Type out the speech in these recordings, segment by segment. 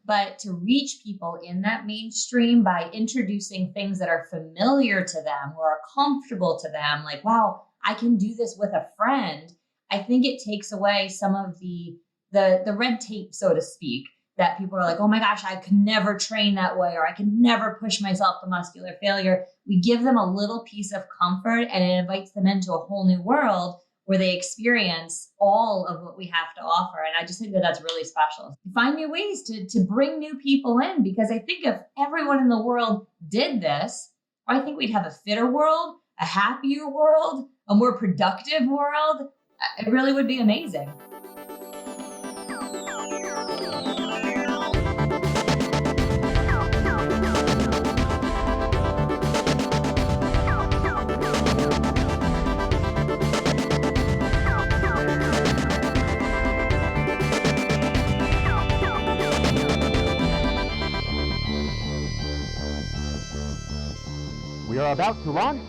but to reach people in that mainstream by introducing things that are familiar to them or are comfortable to them, like, wow, I can do this with a friend. I think it takes away some of the red tape, so to speak, that people are like, oh my gosh, I could never train that way, or I could never push myself to muscular failure. We give them a little piece of comfort and it invites them into a whole new world where they experience all of what we have to offer. And I just think that that's really special. Find new ways to bring new people in, because I think if everyone in the world did this, I think we'd have a fitter world, a happier world, a more productive world. It really would be amazing. We are about to launch.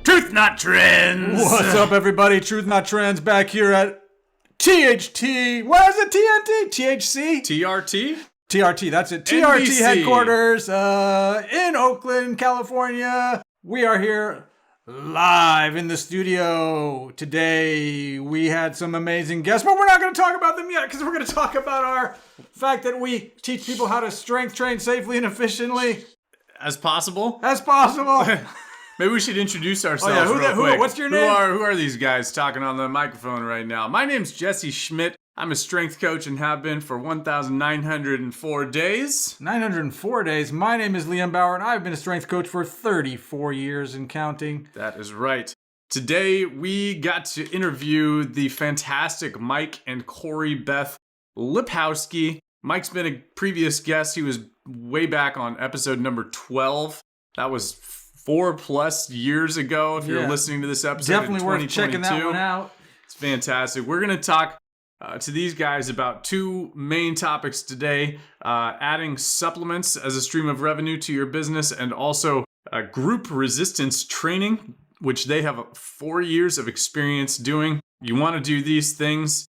Truth Not Trends! What's up, everybody? Truth Not Trends back here at THT. What is it? TNT? THC? TRT? TRT, that's it. TRT NBC. headquarters in Oakland, California. We are here live in the studio. Today, we had some amazing guests, but we're not going to talk about them yet because we're going to talk about our fact that we teach people how to strength train safely and efficiently. As possible? As possible. Maybe we should introduce ourselves real quick. What's your name? Who are these guys talking on the microphone right now? My name's Jesse Schmidt. I'm a strength coach and have been for 1,904 days. 904 days. My name is Liam Bauer, and I've been a strength coach for 34 years and counting. That is right. Today, we got to interview the fantastic Mike and Corrie-Beth Lipowski. Mike's been a previous guest. He was way back on episode number 12. That was 4+ years ago. If you're listening to this episode, definitely in worth checking that one out. It's fantastic. We're going to talk to these guys about two main topics today: adding supplements as a stream of revenue to your business, and also group resistance training, which they have 4 years of experience doing. You want to do these things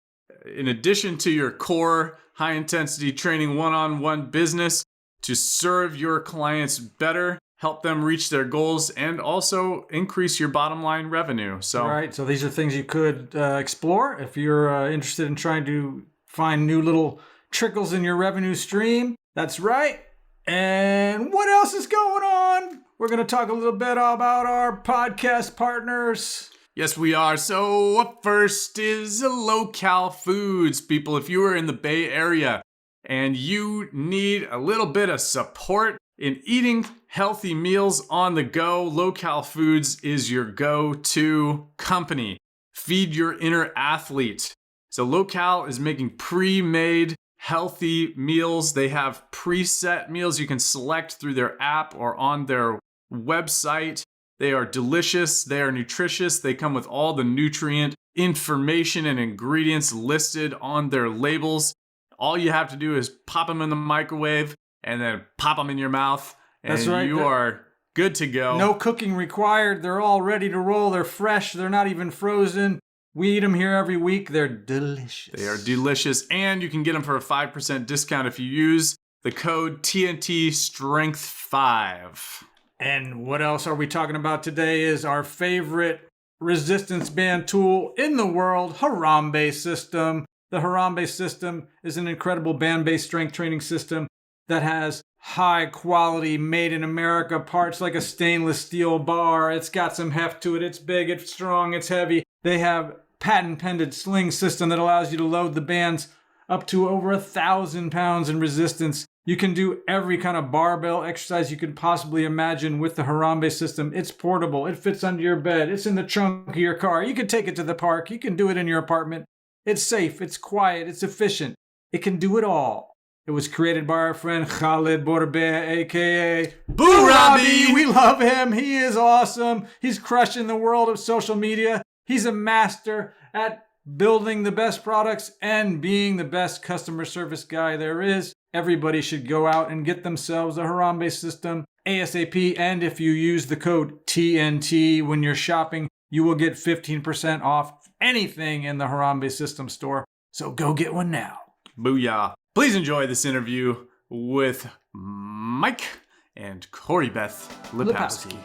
in addition to your core high-intensity training one-on-one business to serve your clients better, help them reach their goals, and also increase your bottom line revenue. So, all right, so these are things you could explore if you're interested in trying to find new little trickles in your revenue stream. That's right. And what else is going on? We're going to talk a little bit about our podcast partners. Yes, we are. So up first is Low-Cal Foods. People, if you are in the Bay Area and you need a little bit of support in eating healthy meals on the go, Low-Cal Foods is your go-to company. Feed your inner athlete. So Low-Cal is making pre-made healthy meals. They have preset meals you can select through their app or on their website. They are delicious, they are nutritious, they come with all the nutrient information and ingredients listed on their labels. All you have to do is pop them in the microwave and then pop them in your mouth, and that's right. You are good to go. No cooking required. They're all ready to roll. They're fresh. They're not even frozen. We eat them here every week. They're delicious. They are delicious, and you can get them for a 5% discount if you use the code TNT Strength 5. And what else are we talking about today is our favorite resistance band tool in the world, Harambe System. The Harambe System is an incredible band-based strength training system that has high quality, made in America parts like a stainless steel bar. It's got some heft to it. It's big, it's strong, it's heavy. They have patent-pending sling system that allows you to load the bands up to over 1,000 pounds in resistance. You can do every kind of barbell exercise you could possibly imagine with the Harambe system. It's portable. It fits under your bed. It's in the trunk of your car. You can take it to the park. You can do it in your apartment. It's safe. It's quiet. It's efficient. It can do it all. It was created by our friend Khalid Borbe, a.k.a. Boo Robbie. We love him. He is awesome. He's crushing the world of social media. He's a master at building the best products and being the best customer service guy there is. Everybody should go out and get themselves a Harambe system ASAP. And if you use the code TNT when you're shopping, you will get 15% off anything in the Harambe system store. So go get one now. Booyah. Please enjoy this interview with Mike and Corrie-Beth Lipowski.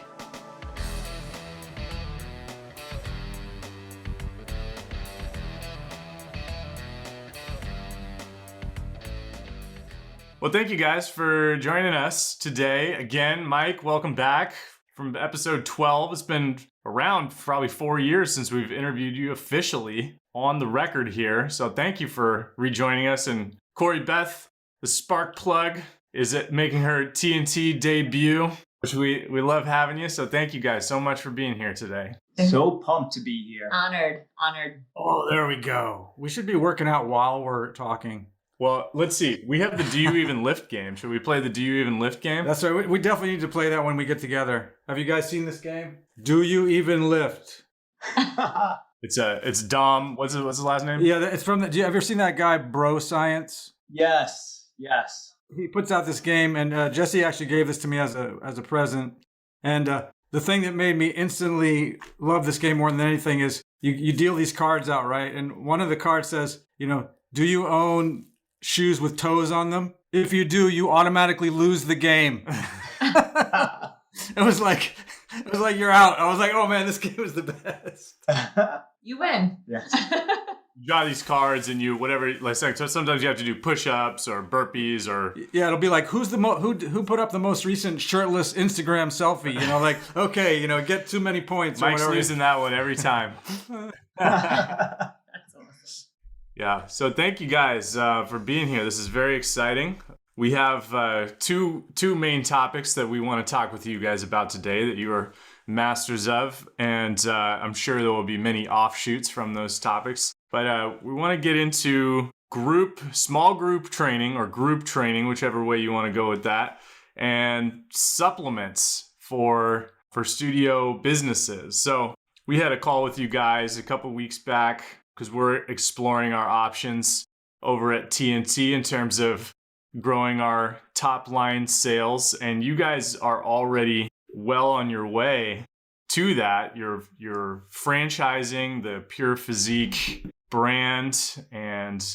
Well, thank you guys for joining us today. Again, Mike, welcome back from episode 12. It's been around probably 4 years since we've interviewed you officially on the record here. So thank you for rejoining us. And Corrie-Beth, the spark plug, is making her TNT debut, which we love having you. So thank you guys so much for being here today. So pumped to be here. Honored. Oh, there we go. We should be working out while we're talking. Well, let's see. We have the Do You Even Lift game. Should we play the Do You Even Lift game? That's right. We definitely need to play that when we get together. Have you guys seen this game? Do You Even Lift? It's Dom. What's his last name? Yeah, it's from. Have you ever seen that guy, Bro Science? Yes. He puts out this game, and Jesse actually gave this to me as a present. And the thing that made me instantly love this game more than anything is you deal these cards out, right? And one of the cards says, do you own shoes with toes on them? If you do, you automatically lose the game. It was like you're out. I was like, oh man, this game is the best. You win. Yes. You draw these cards and you whatever. Like so sometimes you have to do push-ups or burpees or yeah. It'll be like who put up the most recent shirtless Instagram selfie. Like okay, get too many points. Mike's or whatever. losing that one every time. Yeah, so thank you guys for being here. This is very exciting. We have two main topics that we want to talk with you guys about today that you are masters of, and I'm sure there will be many offshoots from those topics. But we want to get into small group training or group training, whichever way you want to go with that, and supplements for studio businesses. So we had a call with you guys a couple weeks back because we're exploring our options over at TNT in terms of growing our top line sales. And you guys are already well on your way to that. You're franchising the Pure Physique brand, and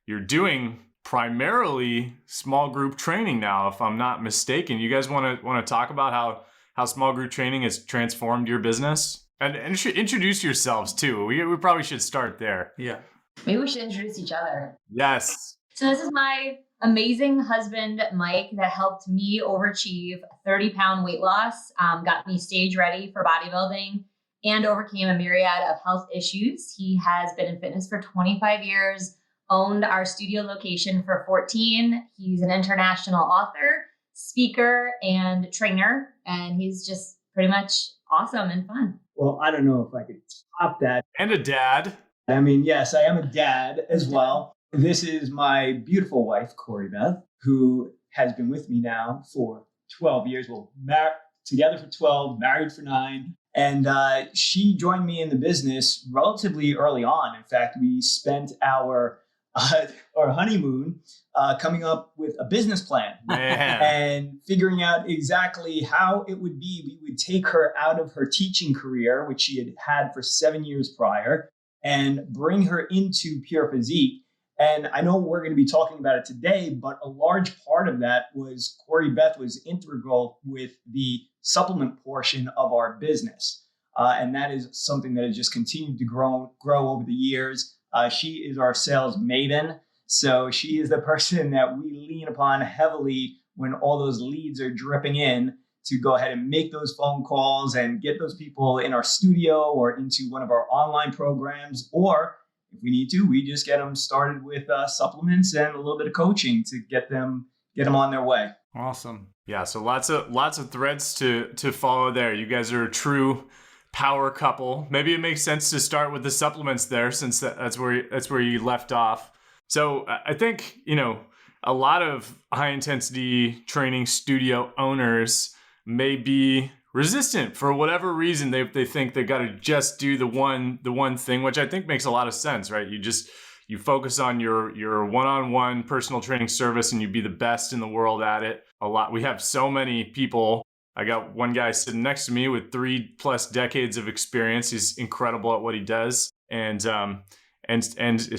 you're doing primarily small group training now, if I'm not mistaken. You guys want to talk about how small group training has transformed your business? And introduce yourselves too. We probably should start there. Yeah. Maybe we should introduce each other. Yes. So this is my amazing husband, Mike, that helped me overachieve 30-pound weight loss, got me stage ready for bodybuilding, and overcame a myriad of health issues. He has been in fitness for 25 years, owned our studio location for 14. He's an international author, speaker, and trainer, and he's just pretty much awesome and fun. Well, I don't know if I could top that. And a dad. I mean, yes, I am a dad as well. This is my beautiful wife, Corrie-Beth, who has been with me now for 12 years. Well, together for 12, married for 9. And she joined me in the business relatively early on. In fact, we spent our honeymoon coming up with a business plan and figuring out exactly how it would be. We would take her out of her teaching career, which she had for 7 years prior, and bring her into Pure Physique. And I know we're going to be talking about it today, but a large part of that was Corrie-Beth was integral with the supplement portion of our business. And that is something that has just continued to grow over the years. She is our sales maven. So she is the person that we lean upon heavily when all those leads are dripping in to go ahead and make those phone calls and get those people in our studio or into one of our online programs. Or if we need to, we just get them started with supplements and a little bit of coaching to get them on their way. Awesome. Yeah, so lots of threads to follow there. You guys are a true power couple. Maybe it makes sense to start with the supplements there, since that's where you left off. So I think, a lot of high intensity training studio owners may be resistant for whatever reason. They think they got to just do the one thing, which I think makes a lot of sense, right? You focus on your one-on-one personal training service and you be the best in the world at it. We have so many people. I got one guy sitting next to me with 3+ decades of experience. He's incredible at what he does. And And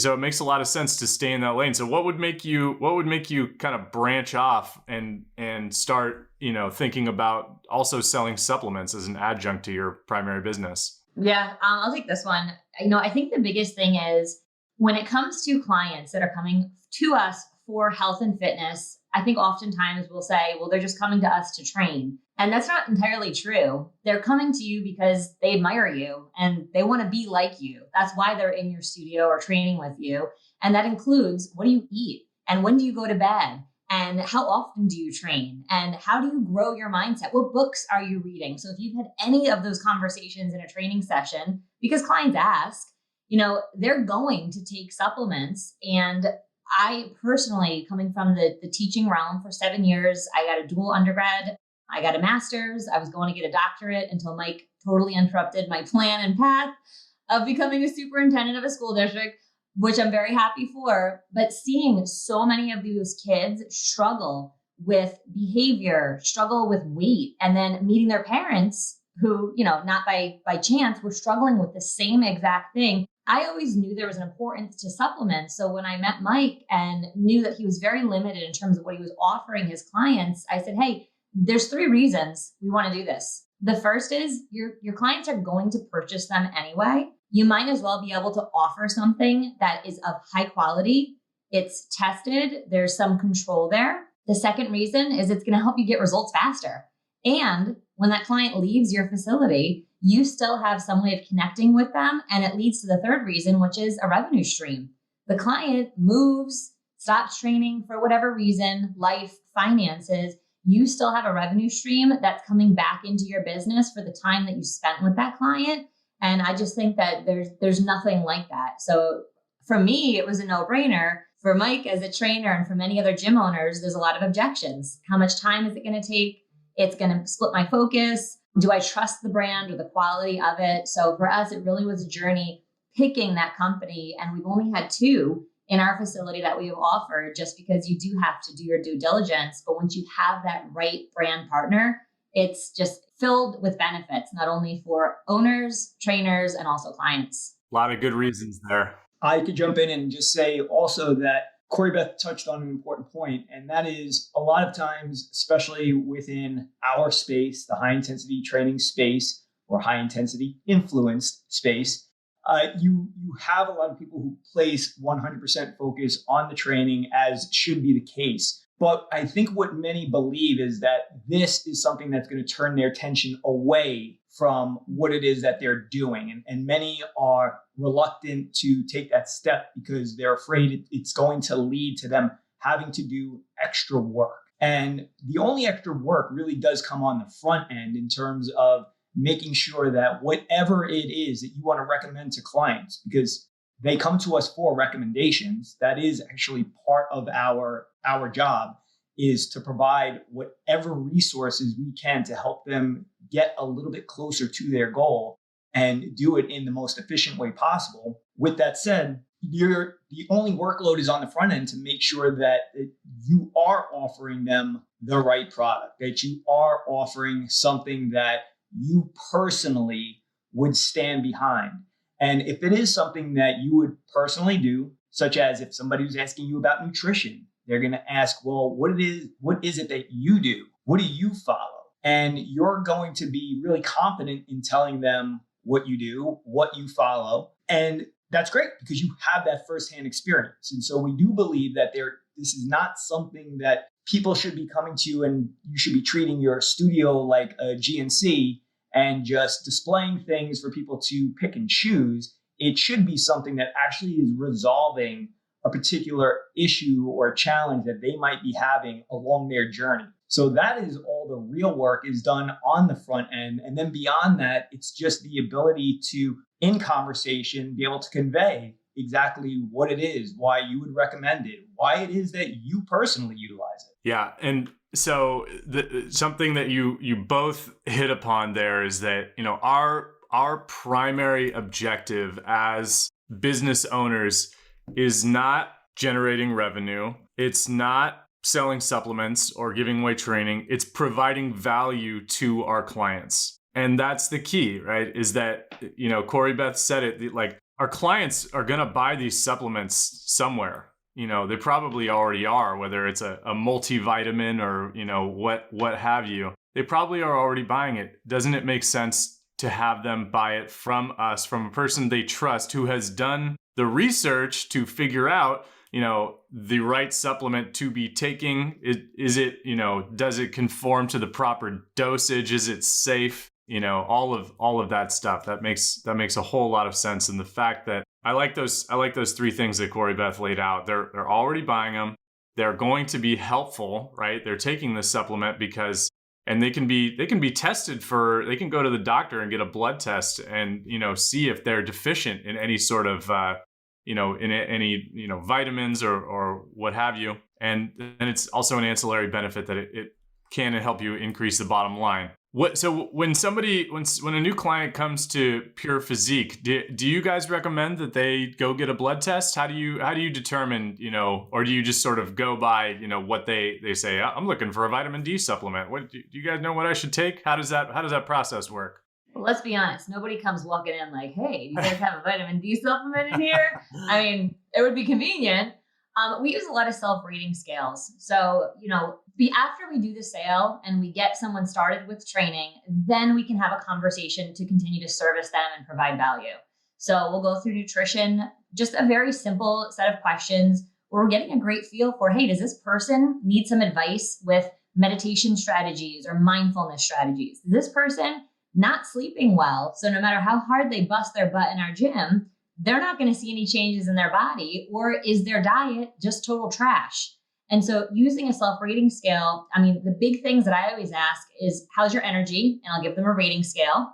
so it makes a lot of sense to stay in that lane. So what would make you kind of branch off and start, thinking about also selling supplements as an adjunct to your primary business? Yeah, I'll take this one. I think the biggest thing is when it comes to clients that are coming to us for health and fitness, I think oftentimes we'll say, well, they're just coming to us to train. And that's not entirely true. They're coming to you because they admire you and they want to be like you. That's why they're in your studio or training with you. And that includes, what do you eat? And when do you go to bed? And how often do you train? And how do you grow your mindset? What books are you reading? So if you've had any of those conversations in a training session, because clients ask, they're going to take supplements. And I personally, coming from the teaching realm for 7 years, I got a dual undergrad, I got a master's, I was going to get a doctorate until Mike totally interrupted my plan and path of becoming a superintendent of a school district, which I'm very happy for. But seeing so many of those kids struggle with behavior, struggle with weight, and then meeting their parents who, not by chance, were struggling with the same exact thing. I always knew there was an importance to supplements. So when I met Mike and knew that he was very limited in terms of what he was offering his clients, I said, hey, there's 3 reasons we want to do this. The first is your clients are going to purchase them anyway. You might as well be able to offer something that is of high quality. It's tested. There's some control there. The second reason is it's going to help you get results faster. And when that client leaves your facility, you still have some way of connecting with them. And it leads to the third reason, which is a revenue stream. The client moves, stops training for whatever reason, life, finances. You still have a revenue stream that's coming back into your business for the time that you spent with that client. And I just think that there's nothing like that. So for me, it was a no-brainer. For Mike as a trainer and for many other gym owners, there's a lot of objections. How much time is it going to take? It's going to split my focus. Do I trust the brand or the quality of it? So for us, it really was a journey picking that company. And we've only had 2 in our facility that we have offered, just because you do have to do your due diligence. But once you have that right brand partner, it's just filled with benefits, not only for owners, trainers, and also clients. A lot of good reasons there. I could jump in and just say also that Corrie-Beth touched on an important point, and that is a lot of times, especially within our space, the high intensity training space or high intensity influenced space, you have a lot of people who place 100% focus on the training, as should be the case. But I think what many believe is that this is something that's going to turn their attention away from what it is that they're doing. And many are reluctant to take that step because they're afraid it's going to lead to them having to do extra work. And the only extra work really does come on the front end in terms of making sure that whatever it is that you want to recommend to clients, because they come to us for recommendations, that is actually part of our job, is to provide whatever resources we can to help them get a little bit closer to their goal and do it in the most efficient way possible. With that said, the only workload is on the front end to make sure that you are offering them the right product, that you are offering something that you personally would stand behind. And if it is something that you would personally do, such as if somebody was asking you about nutrition, they're going to ask, well, what is it that you do? What do you follow? And you're going to be really confident in telling them what you do, what you follow. And that's great because you have that firsthand experience. And so we do believe that this is not something that people should be coming to you and you should be treating your studio like a GNC and just displaying things for people to pick and choose. It should be something that actually is resolving a particular issue or challenge that they might be having along their journey. So that is all the real work is done on the front end. And then beyond that, it's just the ability to, in conversation, be able to convey exactly what it is, why you would recommend it, why it is that you personally utilize it. Yeah. And so something that you both hit upon there is that, our primary objective as business owners is not generating revenue. It's not selling supplements or giving away training. It's providing value to our clients. And that's the key, right? Is that, Corrie-Beth said it, like our clients are going to buy these supplements somewhere. They probably already are, whether it's a multivitamin or, what have you. They probably are already buying it. Doesn't it make sense to have them buy it from us, from a person they trust who has done the research to figure out, the right supplement to be taking? Is it, does it conform to the proper dosage? Is it safe? All of that stuff. That makes a whole lot of sense. And the fact that I like those three things that Corrie-Beth laid out. They're already buying them. They're going to be helpful, right? They're taking this supplement because, and they can be tested for, they can go to the doctor and get a blood test and, see if they're deficient in any sort of, in any, vitamins or what have you. And it's also an ancillary benefit that it can help you increase the bottom line. So when a new client comes to Pure Physique, do you guys recommend that they go get a blood test? How do you determine, or do you just sort of go by, what they say? I'm looking for a vitamin D supplement. What do you guys know what I should take? How does that process work? Well, let's be honest. Nobody comes walking in like, hey, you guys have a vitamin D supplement in here? I mean, it would be convenient. We use a lot of self-rating scales. So, after we do the sale and we get someone started with training, then we can have a conversation to continue to service them and provide value. So we'll go through nutrition, just a very simple set of questions where we're getting a great feel for, hey, does this person need some advice with meditation strategies or mindfulness strategies? Is this person not sleeping well? So no matter how hard they bust their butt in our gym, they're not going to see any changes in their body, or is their diet just total trash? And so using a self-rating scale, the big things that I always ask is, how's your energy? And I'll give them a rating scale.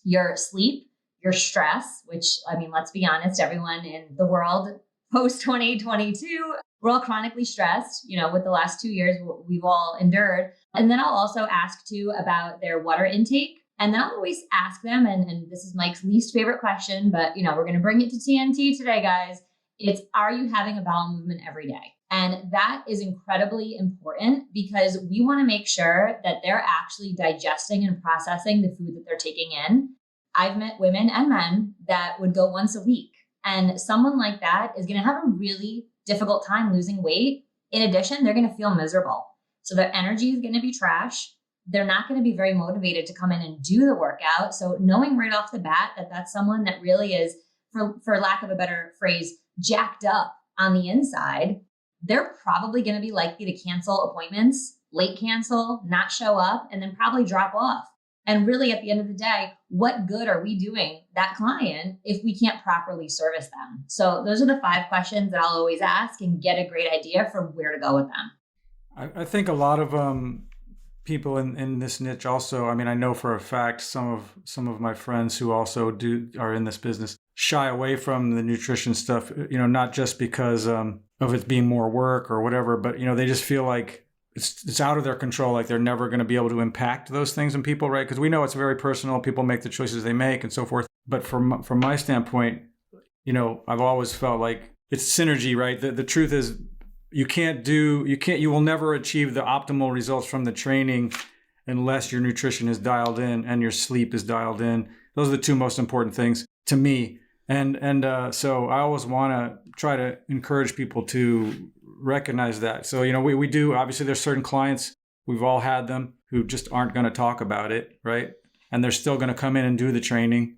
Your sleep, your stress, which, let's be honest, everyone in the world post 2022, we're all chronically stressed, with the last 2 years we've all endured. And then I'll also ask too about their water intake. And then I'll always ask them, and this is Mike's least favorite question, but we're going to bring it to TNT today, guys. It's, are you having a bowel movement every day? And that is incredibly important because we want to make sure that they're actually digesting and processing the food that they're taking in. I've met women and men that would go once a week, and someone like that is going to have a really difficult time losing weight. In addition, they're going to feel miserable. So their energy is going to be trash. They're not going to be very motivated to come in and do the workout. So knowing right off the bat that that's someone that really is, for lack of a better phrase, jacked up on the inside, they're probably going to be likely to cancel appointments, late cancel, not show up, and then probably drop off. And really at the end of the day, what good are we doing that client if we can't properly service them? So those are the 5 questions that I'll always ask and get a great idea for where to go with them. I think a lot of people in this niche also, I know for a fact some of my friends who also are in this business shy away from the nutrition stuff, not just because of it being more work or whatever, but they just feel like it's out of their control, like they're never going to be able to impact those things in people, right? Because we know it's very personal. People make the choices they make and so forth. But from my standpoint, I've always felt like it's synergy, right? The truth is, you will never achieve the optimal results from the training unless your nutrition is dialed in and your sleep is dialed in. Those are the 2 most important things to me. And so I always want to try to encourage people to recognize that. So, we do, obviously there's certain clients, we've all had them, who just aren't going to talk about it, right? And they're still going to come in and do the training.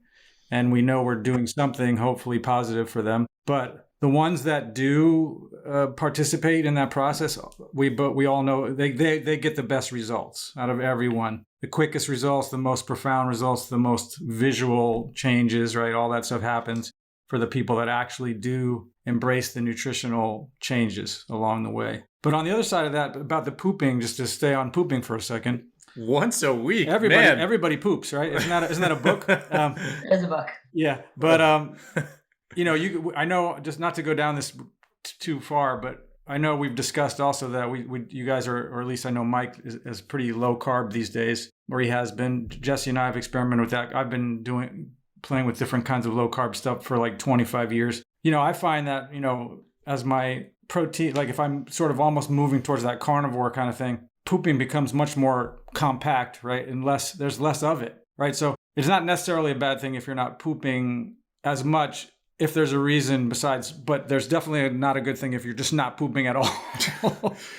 And we know we're doing something hopefully positive for them. But the ones that do participate in that process, we all know they get the best results out of everyone. The quickest results, the most profound results, the most visual changes, right? All that stuff happens for the people that actually do embrace the nutritional changes along the way. But on the other side of that, about the pooping, just to stay on pooping for a second. Once a week, everybody poops, right? Isn't that a book? It is a book. Yeah, but I know, just not to go down this too far, but I know we've discussed also that you guys are, or at least I know Mike is pretty low carb these days, or he has been. Jesse and I have experimented with that. I've been playing with different kinds of low carb stuff for like 25 years. I find that, as my protein, like if I'm sort of almost moving towards that carnivore kind of thing, pooping becomes much more compact, right? And there's less of it, right? So it's not necessarily a bad thing if you're not pooping as much if there's a reason besides, but there's definitely not a good thing if you're just not pooping at all.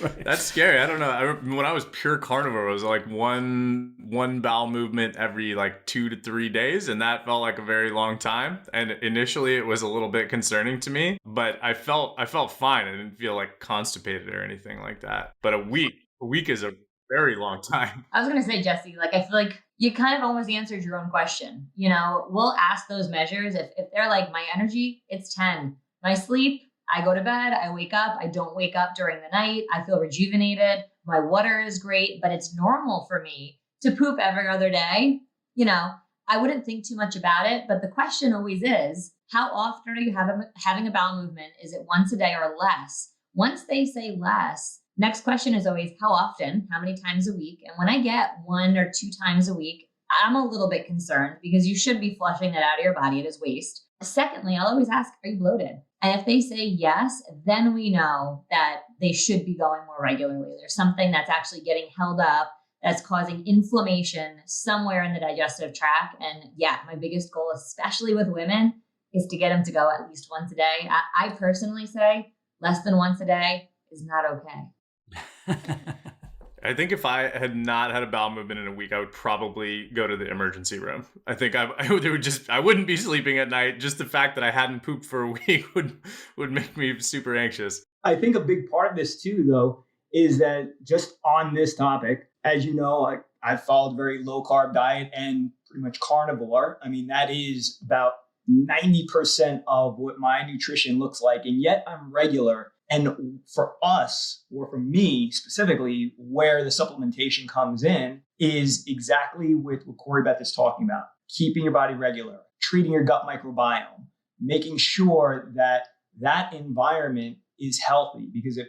Right. That's scary. I don't know. When I was pure carnivore, it was like one bowel movement every like 2 to 3 days, and that felt like a very long time. And initially, it was a little bit concerning to me, but I felt fine. I didn't feel like constipated or anything like that. But a week is a very long time. I was going to say, Jesse, like, I feel like you kind of almost answered your own question. You know, we'll ask those measures. If they're like, my energy, it's 10. My sleep, I go to bed, I wake up, I don't wake up during the night. I feel rejuvenated. My water is great, but it's normal for me to poop every other day. You know, I wouldn't think too much about it. But the question always is, how often are you having a bowel movement? Is it once a day or less? Once they say less, next question is always how often, how many times a week? And when I get 1 or 2 times a week, I'm a little bit concerned because you should be flushing that out of your body. It is waste. Secondly, I'll always ask, are you bloated? And if they say yes, then we know that they should be going more regularly. There's something that's actually getting held up that's causing inflammation somewhere in the digestive tract. And yeah, my biggest goal, especially with women, is to get them to go at least once a day. I personally say less than once a day is not okay. I think if I had not had a bowel movement in a week, I would probably go to the emergency room. I think I wouldn't be sleeping at night. Just the fact that I hadn't pooped for a week would make me super anxious. I think a big part of this too, though, is that just on this topic, as you know, I've followed a very low carb diet and pretty much carnivore. I mean, that is about 90% of what my nutrition looks like. And yet I'm regular. And for us, or for me specifically, where the supplementation comes in is exactly what Corrie-Beth is talking about. Keeping your body regular, treating your gut microbiome, making sure that that environment is healthy. Because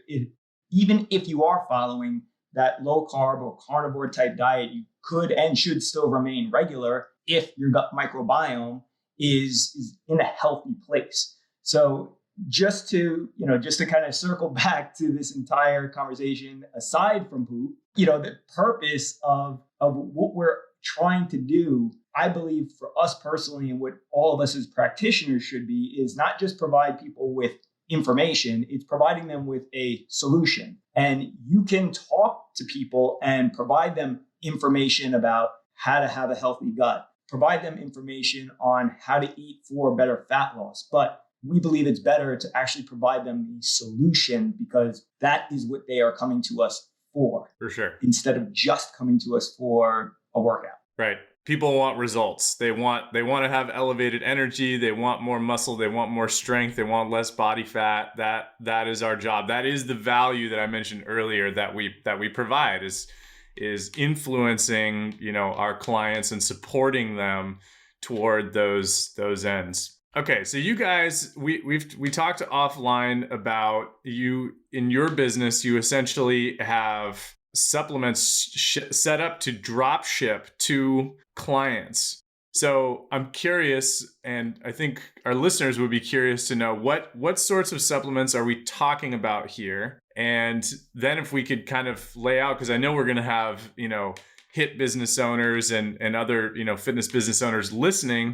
even if you are following that low carb or carnivore type diet, you could and should still remain regular if your gut microbiome is in a healthy place. So just to kind of circle back to this entire conversation, aside from poop, the purpose of what we're trying to do, I believe for us personally, and what all of us as practitioners should be, is not just provide people with information, it's providing them with a solution. And you can talk to people and provide them information about how to have a healthy gut, provide them information on how to eat for better fat loss. But we believe it's better to actually provide them the solution, because that is what they are coming to us for. For sure. Instead of just coming to us for a workout. Right. People want results. They want to have elevated energy. They want more muscle. They want more strength. They want less body fat. That is our job. That is the value that I mentioned earlier that we provide is influencing, our clients and supporting them toward those ends. Okay, so you guys, we talked offline about you in your business. You essentially have supplements set up to drop ship to clients. So I'm curious, and I think our listeners would be curious to know what sorts of supplements are we talking about here, and then if we could kind of lay out, because I know we're going to have HIIT business owners and other fitness business owners listening.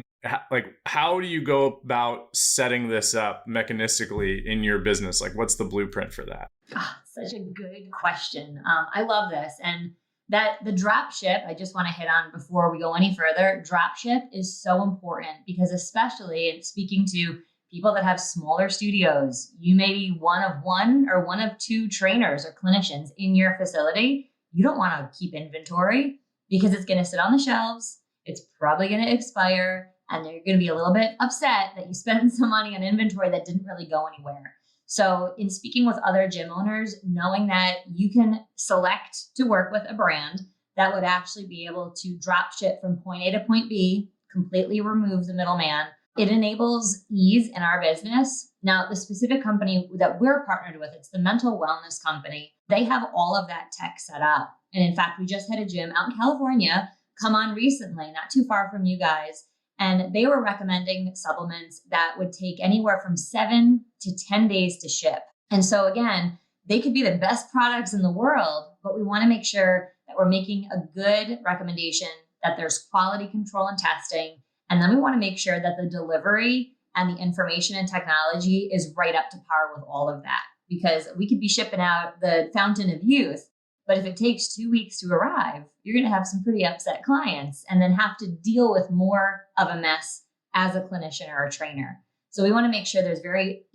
Like, how do you go about setting this up mechanistically in your business? Like, what's the blueprint for that? Oh, such a good question. I love this. And that the drop ship, I just want to hit on before we go any further. Drop ship is so important because, especially in speaking to people that have smaller studios, you may be one of one or one of two trainers or clinicians in your facility. You don't want to keep inventory because it's going to sit on the shelves. It's probably going to expire. And they're going to be a little bit upset that you spent some money on inventory that didn't really go anywhere. So in speaking with other gym owners, knowing that you can select to work with a brand that would actually be able to drop ship from point A to point B, completely remove the middleman, it enables ease in our business. Now, the specific company that we're partnered with, it's the Mental Wellness Company. They have all of that tech set up. And in fact, we just had a gym out in California come on recently, not too far from you guys. And they were recommending supplements that would take anywhere from 7 to 10 days to ship. And so again, they could be the best products in the world, but we want to make sure that we're making a good recommendation, that there's quality control and testing. And then we want to make sure that the delivery and the information and technology is right up to par with all of that. Because we could be shipping out the fountain of youth, but if it takes 2 weeks to arrive, you're going to have some pretty upset clients and then have to deal with more of a mess as a clinician or a trainer. So we want to make sure there's very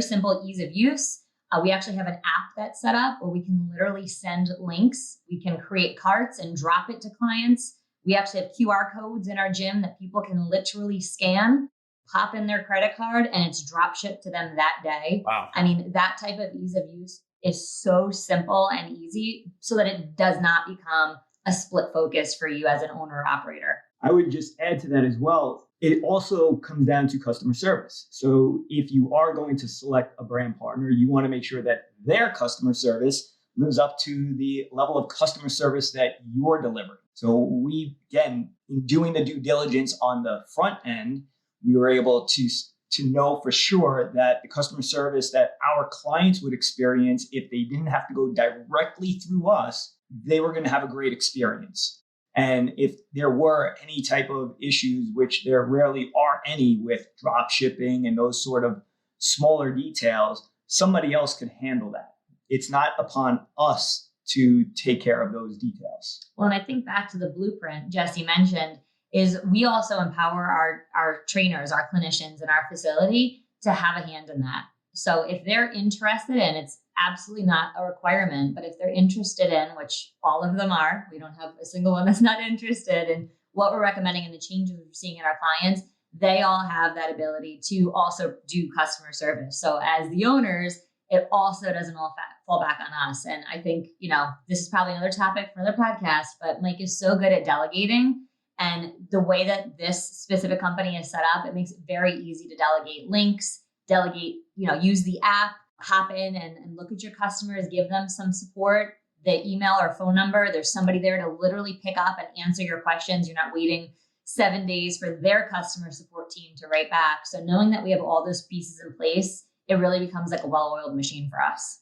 simple ease of use. We actually have an app that's set up where we can literally send links. We can create carts and drop it to clients. We actually have QR codes in our gym that people can literally scan, pop in their credit card, and it's drop shipped to them that day. Wow. I mean, that type of ease of use is so simple and easy so that it does not become a split focus for you as an owner or operator. I would just add to that as well. It also comes down to customer service. So if you are going to select a brand partner, you want to make sure that their customer service lives up to the level of customer service that you're delivering. So we, again, in doing the due diligence on the front end, we were able to know for sure that the customer service that our clients would experience, if they didn't have to go directly through us, they were going to have a great experience. And if there were any type of issues, which there rarely are any with drop shipping and those sort of smaller details, somebody else could handle that. It's not upon us to take care of those details. Well, and I think back to the blueprint Jesse mentioned, is we also empower our trainers, our clinicians in our facility to have a hand in that. So if they're interested in, it's absolutely not a requirement, but if they're interested in, which all of them are, we don't have a single one that's not interested in what we're recommending and the changes we're seeing in our clients, they all have that ability to also do customer service. So as the owners, it also doesn't all fall back on us. And I think, this is probably another topic for another podcast, but Mike is so good at delegating. And the way that this specific company is set up, it makes it very easy to delegate links, use the app, hop in and look at your customers, give them some support, the email or phone number. There's somebody there to literally pick up and answer your questions. You're not waiting 7 days for their customer support team to write back. So knowing that we have all those pieces in place, it really becomes like a well-oiled machine for us.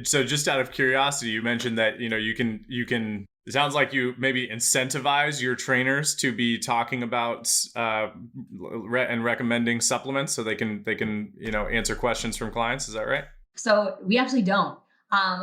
So just out of curiosity, you mentioned that, you can, it sounds like you maybe incentivize your trainers to be talking about and recommending supplements so they can answer questions from clients. Is that right? So we actually don't.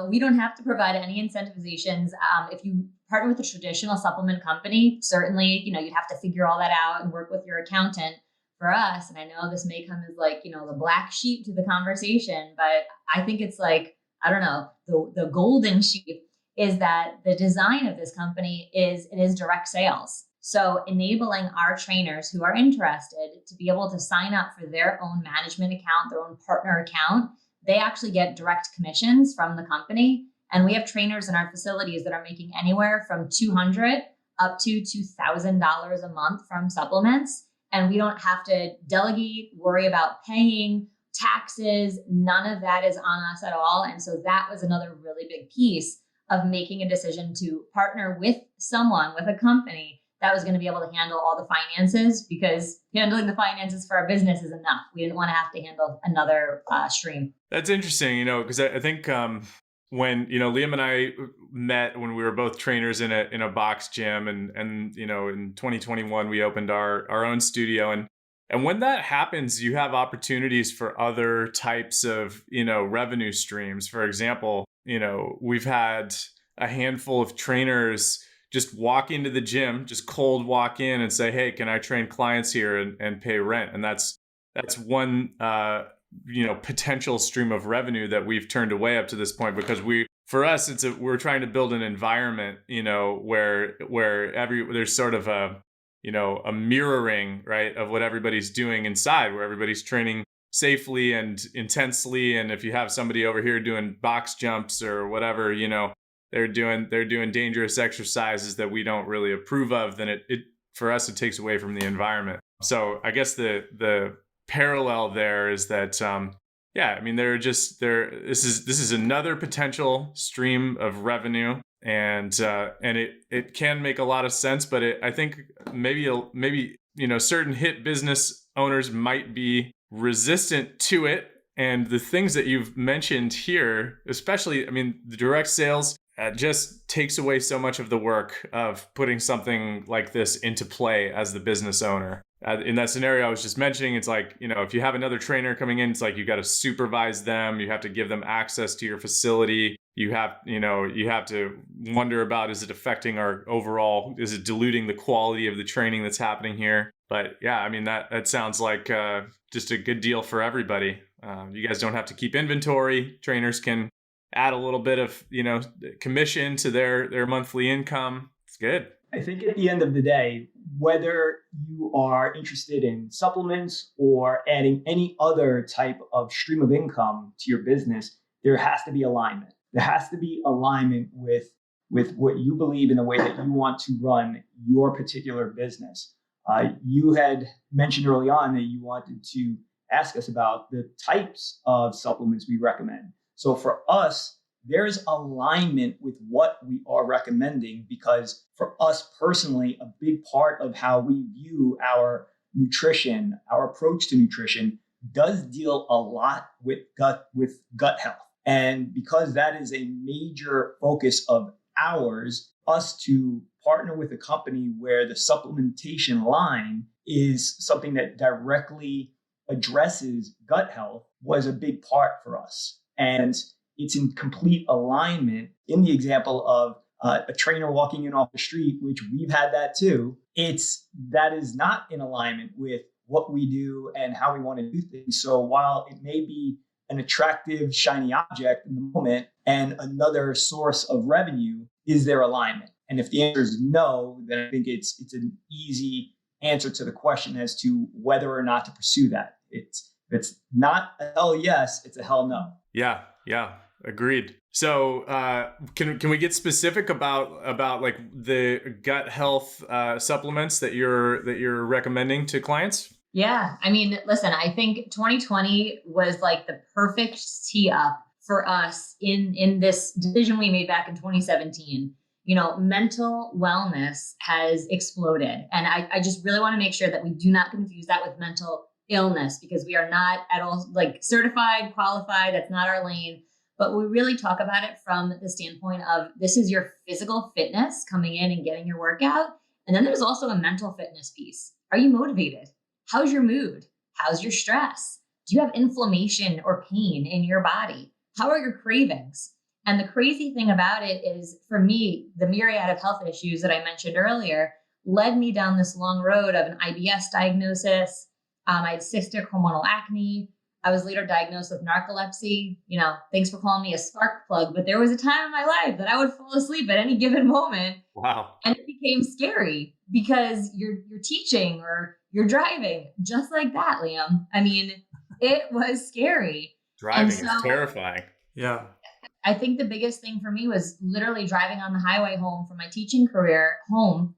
We don't have to provide any incentivizations. If you partner with a traditional supplement company, certainly, you'd have to figure all that out and work with your accountant. For us, and I know this may come as the black sheep to the conversation, but I think it's the golden sheep is that the design of this company is direct sales. So enabling our trainers who are interested to be able to sign up for their own management account, their own partner account, they actually get direct commissions from the company. And we have trainers in our facilities that are making anywhere from $200 up to $2,000 a month from supplements. And we don't have to delegate, worry about paying taxes. None of that is on us at all. And so that was another really big piece of making a decision to partner with someone, with a company that was going to be able to handle all the finances, because handling the finances for our business is enough. We didn't want to have to handle another stream. That's interesting, because I think when Liam and I met when we were both trainers in a box gym, and in 2021 we opened our own studio, and when that happens, you have opportunities for other types of revenue streams. For example, we've had a handful of trainers just walk into the gym, just cold walk in and say, "Hey, can I train clients here and pay rent?" And that's one potential stream of revenue that we've turned away up to this point, because for us we're trying to build an environment where there's sort of a mirroring, right, of what everybody's doing inside, where everybody's training safely and intensely. And if you have somebody over here doing box jumps or whatever, they're doing dangerous exercises that we don't really approve of, then it for us it takes away from the environment. So I guess the parallel there is that this is another potential stream of revenue, and it can make a lot of sense, but I think maybe certain hit business owners might be resistant to it. And the things that you've mentioned here, especially, the direct sales, just takes away so much of the work of putting something like this into play as the business owner. in that scenario I was just mentioning, it's like, if you have another trainer coming in, it's like you got to supervise them. You have to give them access to your facility. You have to wonder about, is it affecting our overall, is it diluting the quality of the training that's happening here? But yeah, I mean, that sounds like just a good deal for everybody. You guys don't have to keep inventory. Trainers can add a little bit of, commission to their monthly income. It's good. I think at the end of the day, whether you are interested in supplements or adding any other type of stream of income to your business, there has to be alignment. There has to be alignment with what you believe in the way that you want to run your particular business. You had mentioned early on that you wanted to ask us about the types of supplements we recommend. So for us, there's alignment with what we are recommending, because for us personally, a big part of how we view our nutrition, our approach to nutrition, does deal a lot with gut health. And because that is a major focus of ours, us to partner with a company where the supplementation line is something that directly addresses gut health was a big part for us. And it's in complete alignment. In the example of a trainer walking in off the street, which we've had that too, that is not in alignment with what we do and how we want to do things. So while it may be an attractive, shiny object in the moment and another source of revenue, is there alignment? And if the answer is no, then I think it's an easy answer to the question as to whether or not to pursue that. It's not a hell yes, it's a hell no. Yeah. Agreed. So can we get specific about like the gut health supplements that you're recommending to clients? Yeah. I mean, listen, I think 2020 was like the perfect tee up for us in this decision we made back in 2017. Mental wellness has exploded. And I just really want to make sure that we do not confuse that with mental illness, because we are not at all like certified, qualified. That's not our lane. But we really talk about it from the standpoint of, this is your physical fitness coming in and getting your workout. And then there's also a mental fitness piece. Are you motivated? How's your mood? How's your stress? Do you have inflammation or pain in your body? How are your cravings? And the crazy thing about it is, for me, the myriad of health issues that I mentioned earlier led me down this long road of an IBS diagnosis. I had cystic hormonal acne. I was later diagnosed with narcolepsy. Thanks for calling me a spark plug, but there was a time in my life that I would fall asleep at any given moment. Wow. And it became scary because you're teaching or you're driving just like that, Liam. I mean, it was scary. Driving is terrifying. Yeah. I think the biggest thing for me was literally driving on the highway home from my teaching career home.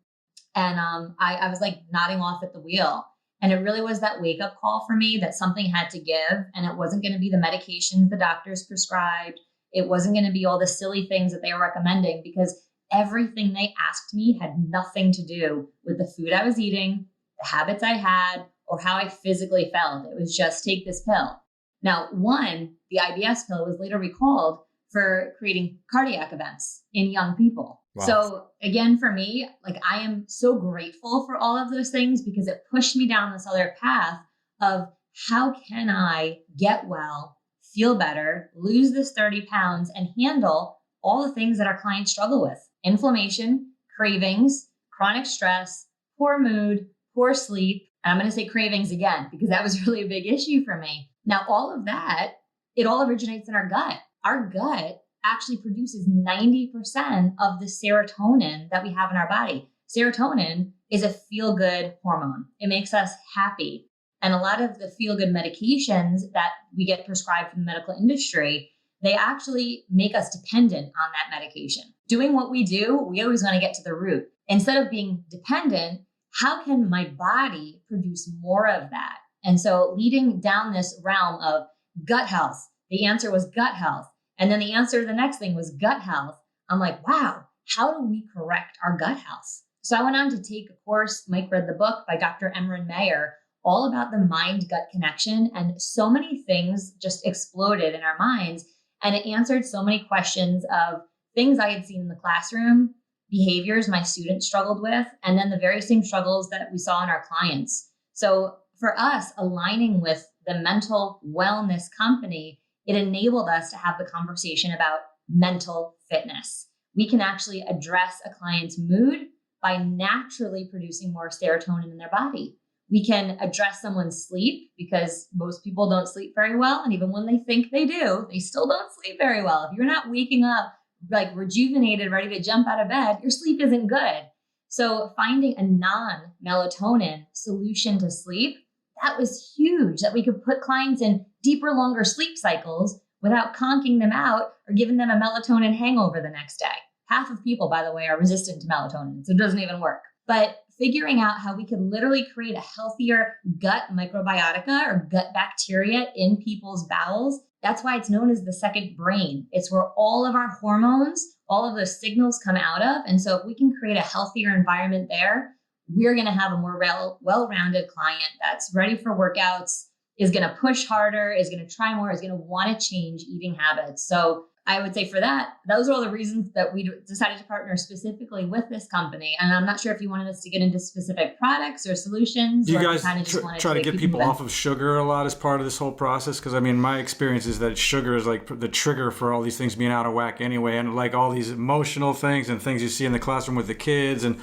And I was like nodding off at the wheel. And it really was that wake up call for me that something had to give. And it wasn't going to be the medications the doctors prescribed. It wasn't going to be all the silly things that they were recommending, because everything they asked me had nothing to do with the food I was eating, the habits I had, or how I physically felt. It was just take this pill. Now, the IBS pill was later recalled for creating cardiac events in young people. Wow. So again, for me, like, I am so grateful for all of those things, because it pushed me down this other path of, how can I get well, feel better, lose this 30 pounds, and handle all the things that our clients struggle with: inflammation, cravings, chronic stress, poor mood, poor sleep. And I'm going to say cravings again, because that was really a big issue for me. Now, all of that, it all originates in our gut. Our gut actually produces 90% of the serotonin that we have in our body. Serotonin is a feel-good hormone. It makes us happy. And a lot of the feel-good medications that we get prescribed from the medical industry, they actually make us dependent on that medication. Doing what we do, we always want to get to the root. Instead of being dependent, how can my body produce more of that? And so leading down this realm of gut health, the answer was gut health. And then the answer to the next thing was gut health. I'm like, wow, how do we correct our gut health? So I went on to take a course. Mike read the book by Dr. Emran Mayer, all about the mind-gut connection. And so many things just exploded in our minds. And it answered so many questions of things I had seen in the classroom, behaviors my students struggled with, and then the very same struggles that we saw in our clients. So for us, aligning with the mental wellness company, it enabled us to have the conversation about mental fitness. We can actually address a client's mood by naturally producing more serotonin in their body. We can address someone's sleep because most people don't sleep very well. And even when they think they do, they still don't sleep very well. If you're not waking up like rejuvenated, ready to jump out of bed, your sleep isn't good. So finding a non-melatonin solution to sleep, that was huge, that we could put clients in deeper, longer sleep cycles without conking them out or giving them a melatonin hangover the next day. Half of people, by the way, are resistant to melatonin, so it doesn't even work. But figuring out how we could literally create a healthier gut microbiotica or gut bacteria in people's bowels, that's why it's known as the second brain. It's where all of our hormones, all of those signals come out of. And so if we can create a healthier environment there, we're going to have a more well-rounded client that's ready for workouts, is going to push harder, is going to try more, is going to want to change eating habits. So I would say for that, those are all the reasons that we decided to partner specifically with this company. And I'm not sure if you wanted us to get into specific products or solutions. Do you or guys kind of just try to get people off of sugar a lot as part of this whole process? Because I mean, my experience is that sugar is like the trigger for all these things being out of whack anyway. And like all these emotional things and things you see in the classroom with the kids and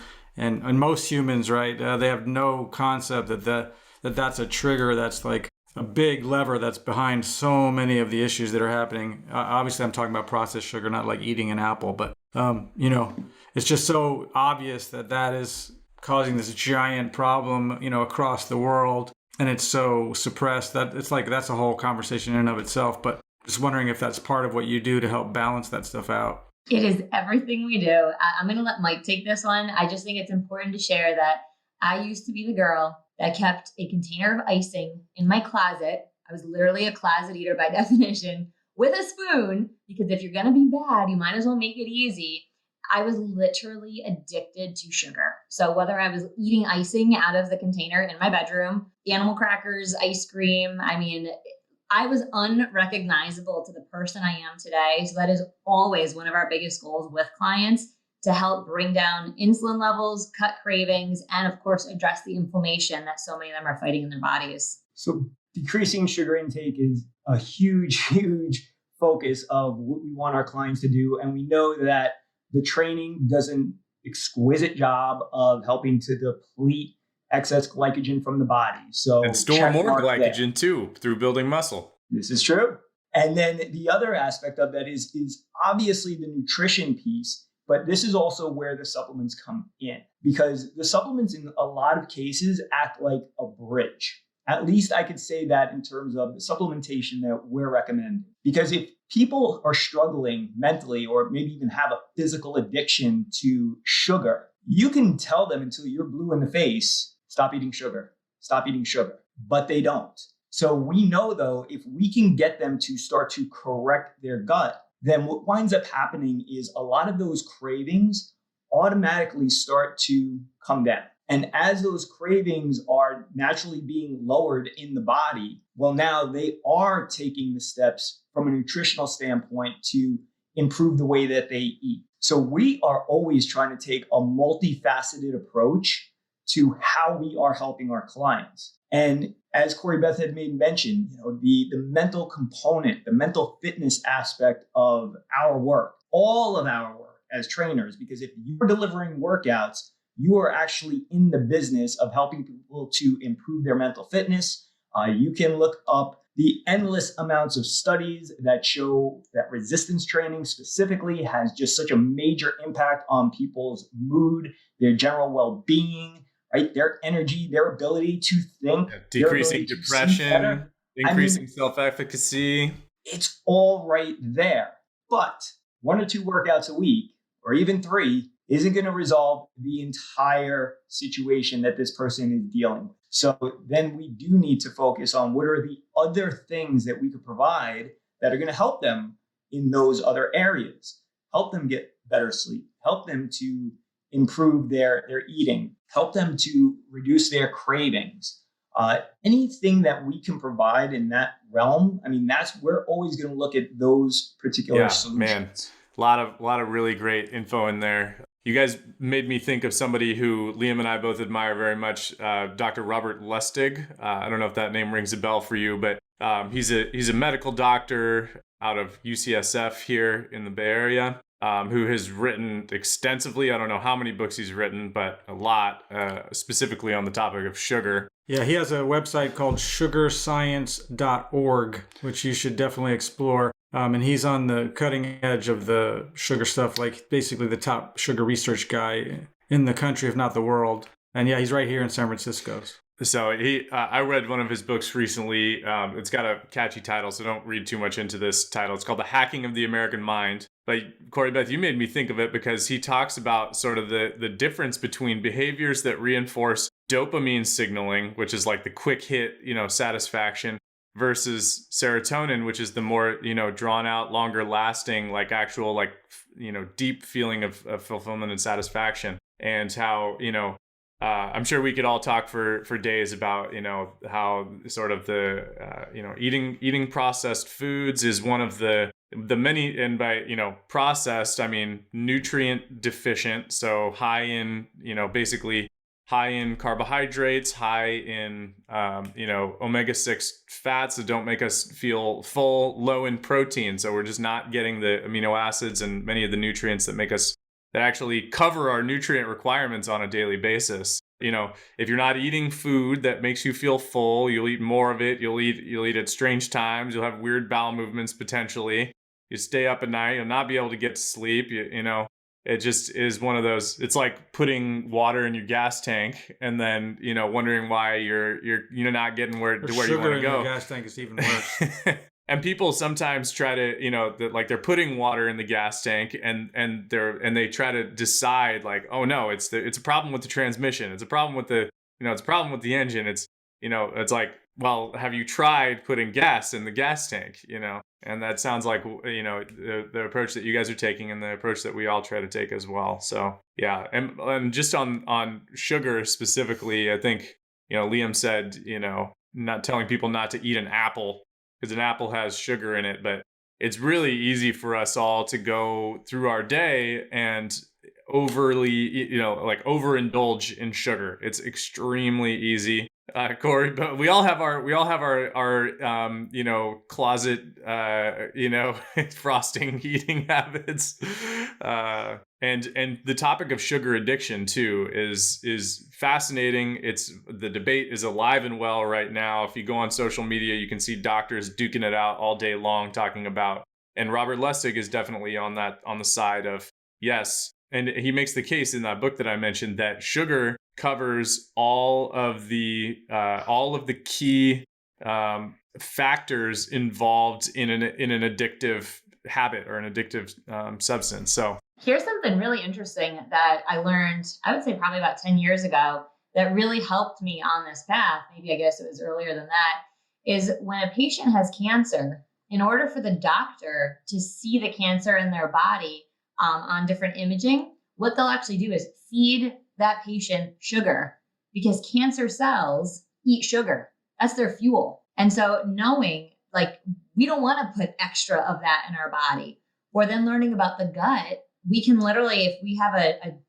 most humans, right? They have no concept that's a trigger. That's like a big lever that's behind so many of the issues that are happening. Obviously, I'm talking about processed sugar, not like eating an apple, but it's just so obvious that is causing this giant problem, across the world, and it's so suppressed that it's like that's a whole conversation in and of itself. But just wondering if that's part of what you do to help balance that stuff out. It is everything we do. I'm going to let Mike take this one. I just think it's important to share that I used to be the girl that kept a container of icing in my closet. I was literally a closet eater by definition with a spoon, because if you're going to be bad, you might as well make it easy. I was literally addicted to sugar. So whether I was eating icing out of the container in my bedroom, animal crackers, ice cream, I mean, I was unrecognizable to the person I am today. So that is always one of our biggest goals with clients, to help bring down insulin levels, cut cravings, and of course, address the inflammation that so many of them are fighting in their bodies. So decreasing sugar intake is a huge, huge focus of what we want our clients to do. And we know that the training does an exquisite job of helping to deplete excess glycogen from the body. So and store more glycogen too through building muscle. This is true. And then the other aspect of that is obviously the nutrition piece. But this is also where the supplements come in, because the supplements in a lot of cases act like a bridge. At least I could say that in terms of the supplementation that we're recommending. Because if people are struggling mentally or maybe even have a physical addiction to sugar, you can tell them until you're blue in the face, stop eating sugar, stop eating sugar. But they don't. So we know, though, if we can get them to start to correct their gut, then what winds up happening is a lot of those cravings automatically start to come down. And as those cravings are naturally being lowered in the body, well, now they are taking the steps from a nutritional standpoint to improve the way that they eat. So we are always trying to take a multifaceted approach to how we are helping our clients. And as Corrie-Beth had made mention, the mental component, the mental fitness aspect of our work, all of our work as trainers, because if you're delivering workouts, you are actually in the business of helping people to improve their mental fitness. You can look up the endless amounts of studies that show that resistance training specifically has just such a major impact on people's mood, their general well-being, right? Their energy, their ability to think, decreasing depression, increasing self-efficacy. It's all right there. But 1 or 2 workouts a week, or even 3, isn't going to resolve the entire situation that this person is dealing with. So then we do need to focus on what are the other things that we could provide that are going to help them in those other areas, help them get better sleep, help them to improve their eating, help them to reduce their cravings. Anything that we can provide in that realm, I mean, we're always going to look at those particular solutions. Man, a lot of really great info in there. You guys made me think of somebody who Liam and I both admire very much, Dr. Robert Lustig. I don't know if that name rings a bell for you, but he's a medical doctor out of UCSF here in the Bay Area, who has written extensively. I don't know how many books he's written, but a lot, specifically on the topic of sugar. Yeah, he has a website called sugarscience.org, which you should definitely explore. And he's on the cutting edge of the sugar stuff, like basically the top sugar research guy in the country, if not the world. And yeah, he's right here in San Francisco. So I read one of his books recently. It's got a catchy title, so don't read too much into this title. It's called The Hacking of the American Mind. But Corrie-Beth, you made me think of it because he talks about sort of the difference between behaviors that reinforce dopamine signaling, which is like the quick hit, satisfaction, versus serotonin, which is the more, drawn out, longer lasting, like actual, like, deep feeling of fulfillment and satisfaction. And how, I'm sure we could all talk for days about, how sort of the, eating processed foods is one of the many, and by, processed, I mean, nutrient deficient. So high in, basically high in carbohydrates, high in, omega-6 fats that don't make us feel full, low in protein. So we're just not getting the amino acids and many of the nutrients that actually cover our nutrient requirements on a daily basis. If you're not eating food that makes you feel full, you'll eat more of it. You'll eat at strange times. You'll have weird bowel movements potentially. You stay up at night. You'll not be able to get to sleep. It just is one of those. It's like putting water in your gas tank and then wondering why you're not getting where you want to go. Sugar in your gas tank is even worse. And people sometimes try to, like they're putting water in the gas tank and they try to decide like, oh no, it's a problem with the transmission. It's a problem with the engine. It's like, well, have you tried putting gas in the gas tank? And that sounds like, the approach that you guys are taking and the approach that we all try to take as well. So yeah. And just on sugar specifically, I think, Liam said, not telling people not to eat an apple because an apple has sugar in it, but it's really easy for us all to go through our day and overly, like overindulge in sugar. It's extremely easy. Corey, but we all have our closet, frosting eating habits. And the topic of sugar addiction too is fascinating. The debate is alive and well right now. If you go on social media, you can see doctors duking it out all day long talking about, and Robert Lustig is definitely on the side of yes. And he makes the case in that book that I mentioned that sugar covers all of the key factors involved in an addictive habit or an addictive substance. So here's something really interesting that I learned, I would say probably about 10 years ago, that really helped me on this path. Maybe I guess it was earlier than that, is when a patient has cancer, in order for the doctor to see the cancer in their body on different imaging, what they'll actually do is feed that patient sugar because cancer cells eat sugar. That's their fuel. And so knowing like we don't want to put extra of that in our body, or then learning about the gut, we can literally, if we have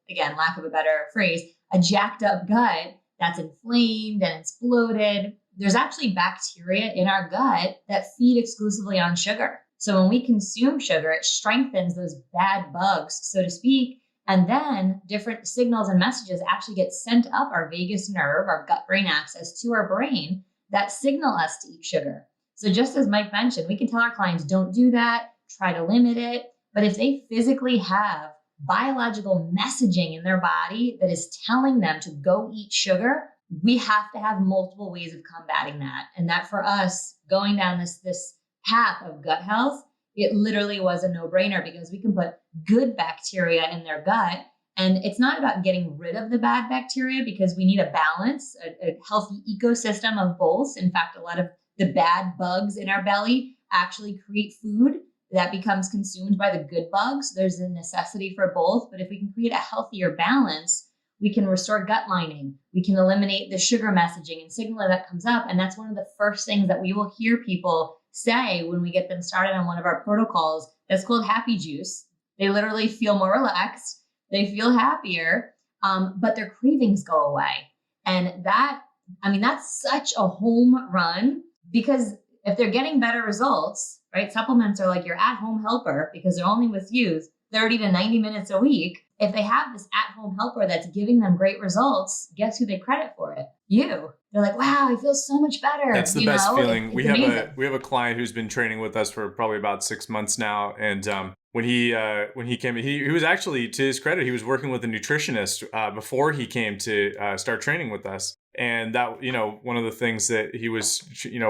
again, lack of a better phrase, a jacked up gut that's inflamed and it's bloated, there's actually bacteria in our gut that feed exclusively on sugar. So when we consume sugar, it strengthens those bad bugs, so to speak. And then different signals and messages actually get sent up our vagus nerve, our gut-brain axis to our brain that signal us to eat sugar. So just as Mike mentioned, we can tell our clients, don't do that, try to limit it. But if they physically have biological messaging in their body that is telling them to go eat sugar, we have to have multiple ways of combating that. And that for us, going down this path of gut health, it literally was a no-brainer because we can put good bacteria in their gut. And it's not about getting rid of the bad bacteria because we need a balance, a healthy ecosystem of both. In fact, a lot of the bad bugs in our belly actually create food that becomes consumed by the good bugs. There's a necessity for both. But if we can create a healthier balance, we can restore gut lining. We can eliminate the sugar messaging and signal that comes up. And that's one of the first things that we will hear people say when we get them started on one of our protocols that's called Happy Juice. They literally feel more relaxed. they feel happier, but their cravings go away. And that's such a home run, because if they're getting better results, right? Supplements are like your at-home helper, because they're only with you 30 to 90 minutes a week. If they have this at-home helper that's giving them great results, guess who they credit for it? You. They're like, wow, I feel so much better. That's the best feeling. It's we have a client who's been training with us for probably about 6 months now, and when he came, he was actually, to his credit, he was working with a nutritionist before he came to start training with us. And that, one of the things that he was,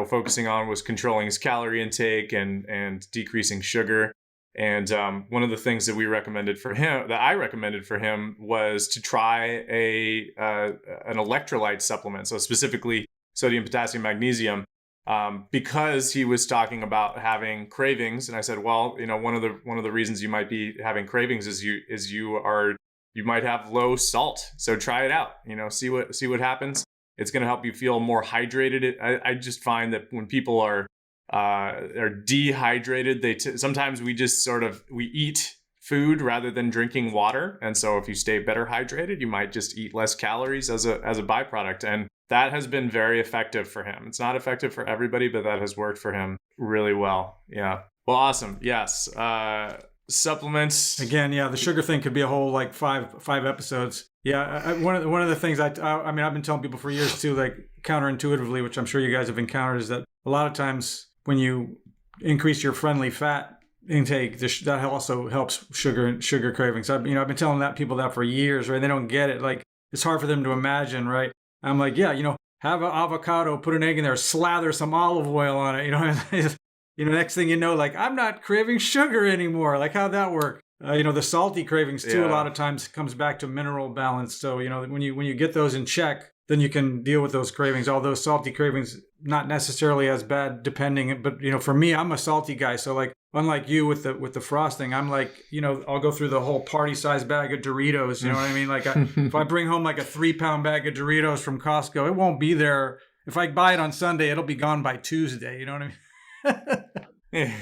focusing on was controlling his calorie intake and decreasing sugar. And one of the things that I recommended for him was to try an electrolyte supplement. So specifically sodium, potassium, magnesium, because he was talking about having cravings. And I said, well, one of the reasons you might be having cravings is you might have low salt. So try it out, see what happens. It's going to help you feel more hydrated. I just find that when people are dehydrated, sometimes we just we eat food rather than drinking water. And so if you stay better hydrated, you might just eat less calories as a byproduct. And that has been very effective for him. It's not effective for everybody, but that has worked for him really well. Yeah. Well, awesome. Yes. Supplements. Again, yeah, the sugar thing could be a whole like five episodes. Yeah, one of the things I've been telling people for years too, like counterintuitively, which I'm sure you guys have encountered, is that a lot of times when you increase your friendly fat intake, that also helps sugar cravings. I've been telling people that for years, right? They don't get it. Like, it's hard for them to imagine, right? I'm like, yeah, have an avocado, put an egg in there, slather some olive oil on it. Next thing you know, like, I'm not craving sugar anymore. Like, how'd that work? The salty cravings too, a lot of times comes back to mineral balance. So, when you get those in check, then you can deal with those cravings. All those salty cravings, not necessarily as bad depending, but for me, I'm a salty guy. So like, unlike you with the frosting, I'm like, I'll go through the whole party size bag of Doritos. You know what I mean? Like if I bring home like a 3-pound bag of Doritos from Costco, it won't be there. If I buy it on Sunday, it'll be gone by Tuesday. You know what I mean?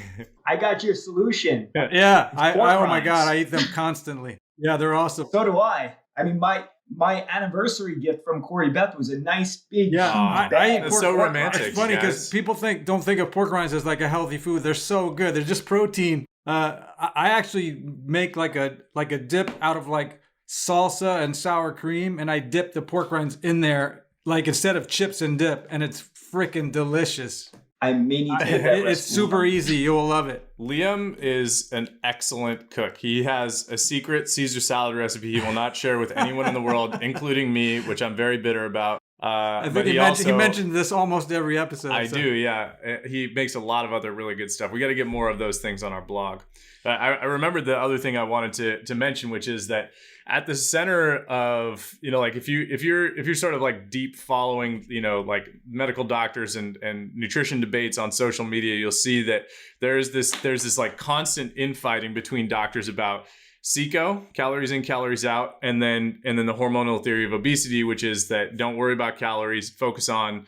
I got your solution. Yeah. Oh my God. I eat them constantly. Yeah. They're awesome. So do I. I mean, my anniversary gift from Corrie-Beth was a nice big I eat that's so romantic. It's funny because people don't think of pork rinds as like a healthy food. They're so good. They're just protein. I actually make like a dip out of like salsa and sour cream, and I dip the pork rinds in there, like instead of chips and dip, and it's freaking delicious. I may need to hit that It's super easy. You will love it. Liam is an excellent cook. He has a secret Caesar salad recipe he will not share with anyone in the world, including me, which I'm very bitter about. I think he mentioned this almost every episode. I do, yeah. He makes a lot of other really good stuff. We got to get more of those things on our blog. I remembered the other thing I wanted to mention, which is that at the center of, like if you're sort of like deep following, like medical doctors and nutrition debates on social media, you'll see that there's this like constant infighting between doctors about CICO, calories in, calories out, and then the hormonal theory of obesity, which is that don't worry about calories, focus on,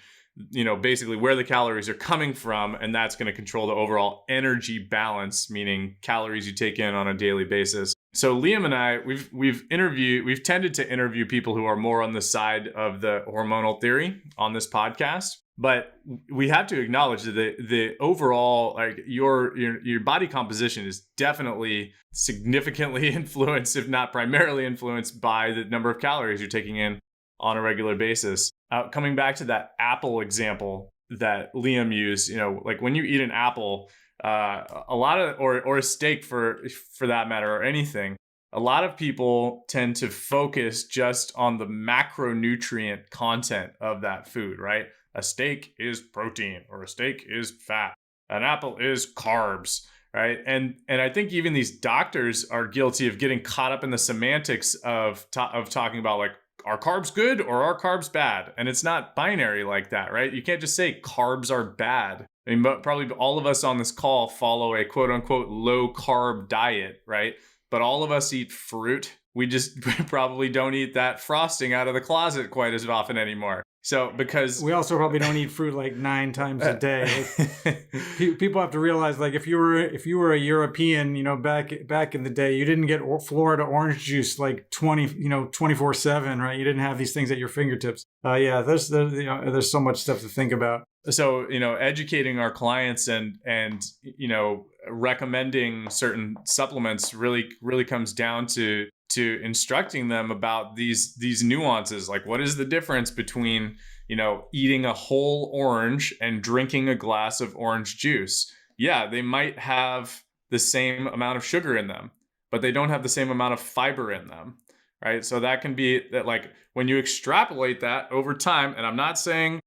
basically where the calories are coming from, and that's going to control the overall energy balance, meaning calories you take in on a daily basis. So Liam and I, we've tended to interview people who are more on the side of the hormonal theory on this podcast. But we have to acknowledge that the overall, like your body composition is definitely significantly influenced, if not primarily influenced, by the number of calories you're taking in on a regular basis. Coming back to that apple example that Liam used, like when you eat an apple, a lot of, or a steak for that matter, or anything, a lot of people tend to focus just on the macronutrient content of that food, right? A steak is protein, or a steak is fat. An apple is carbs, right? And I think even these doctors are guilty of getting caught up in the semantics of talking about like, are carbs good or are carbs bad? And it's not binary like that, right? You can't just say carbs are bad. I mean, but probably all of us on this call follow a quote unquote low carb diet, right? But all of us eat fruit. We just probably don't eat that frosting out of the closet quite as often anymore. So because we also probably don't eat fruit like 9 times a day. People have to realize, like, if you were a European, back in the day, you didn't get Florida orange juice like 24/7, right? You didn't have these things at your fingertips. There's so much stuff to think about. So, educating our clients and recommending certain supplements really comes down to instructing them about these nuances. Like, what is the difference between, eating a whole orange and drinking a glass of orange juice? Yeah, they might have the same amount of sugar in them, but they don't have the same amount of fiber in them, right? So that can be that, like, when you extrapolate that over time, and I'm not saying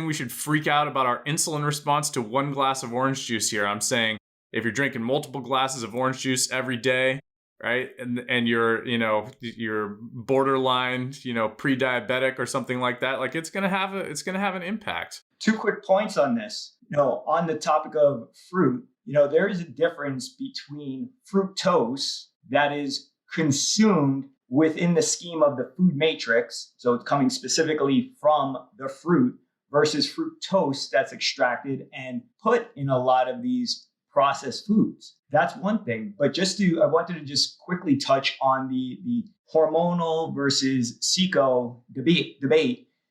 we should freak out about our insulin response to one glass of orange juice here. I'm saying if you're drinking multiple glasses of orange juice every day, right, and you're borderline, pre-diabetic or something like that, like, it's gonna have an impact. 2 quick points on this. On the topic of fruit, there is a difference between fructose that is consumed within the scheme of the food matrix, so it's coming specifically from the fruit, versus fructose that's extracted and put in a lot of these processed foods. That's one thing. But I wanted to just quickly touch on the hormonal versus CICO debate.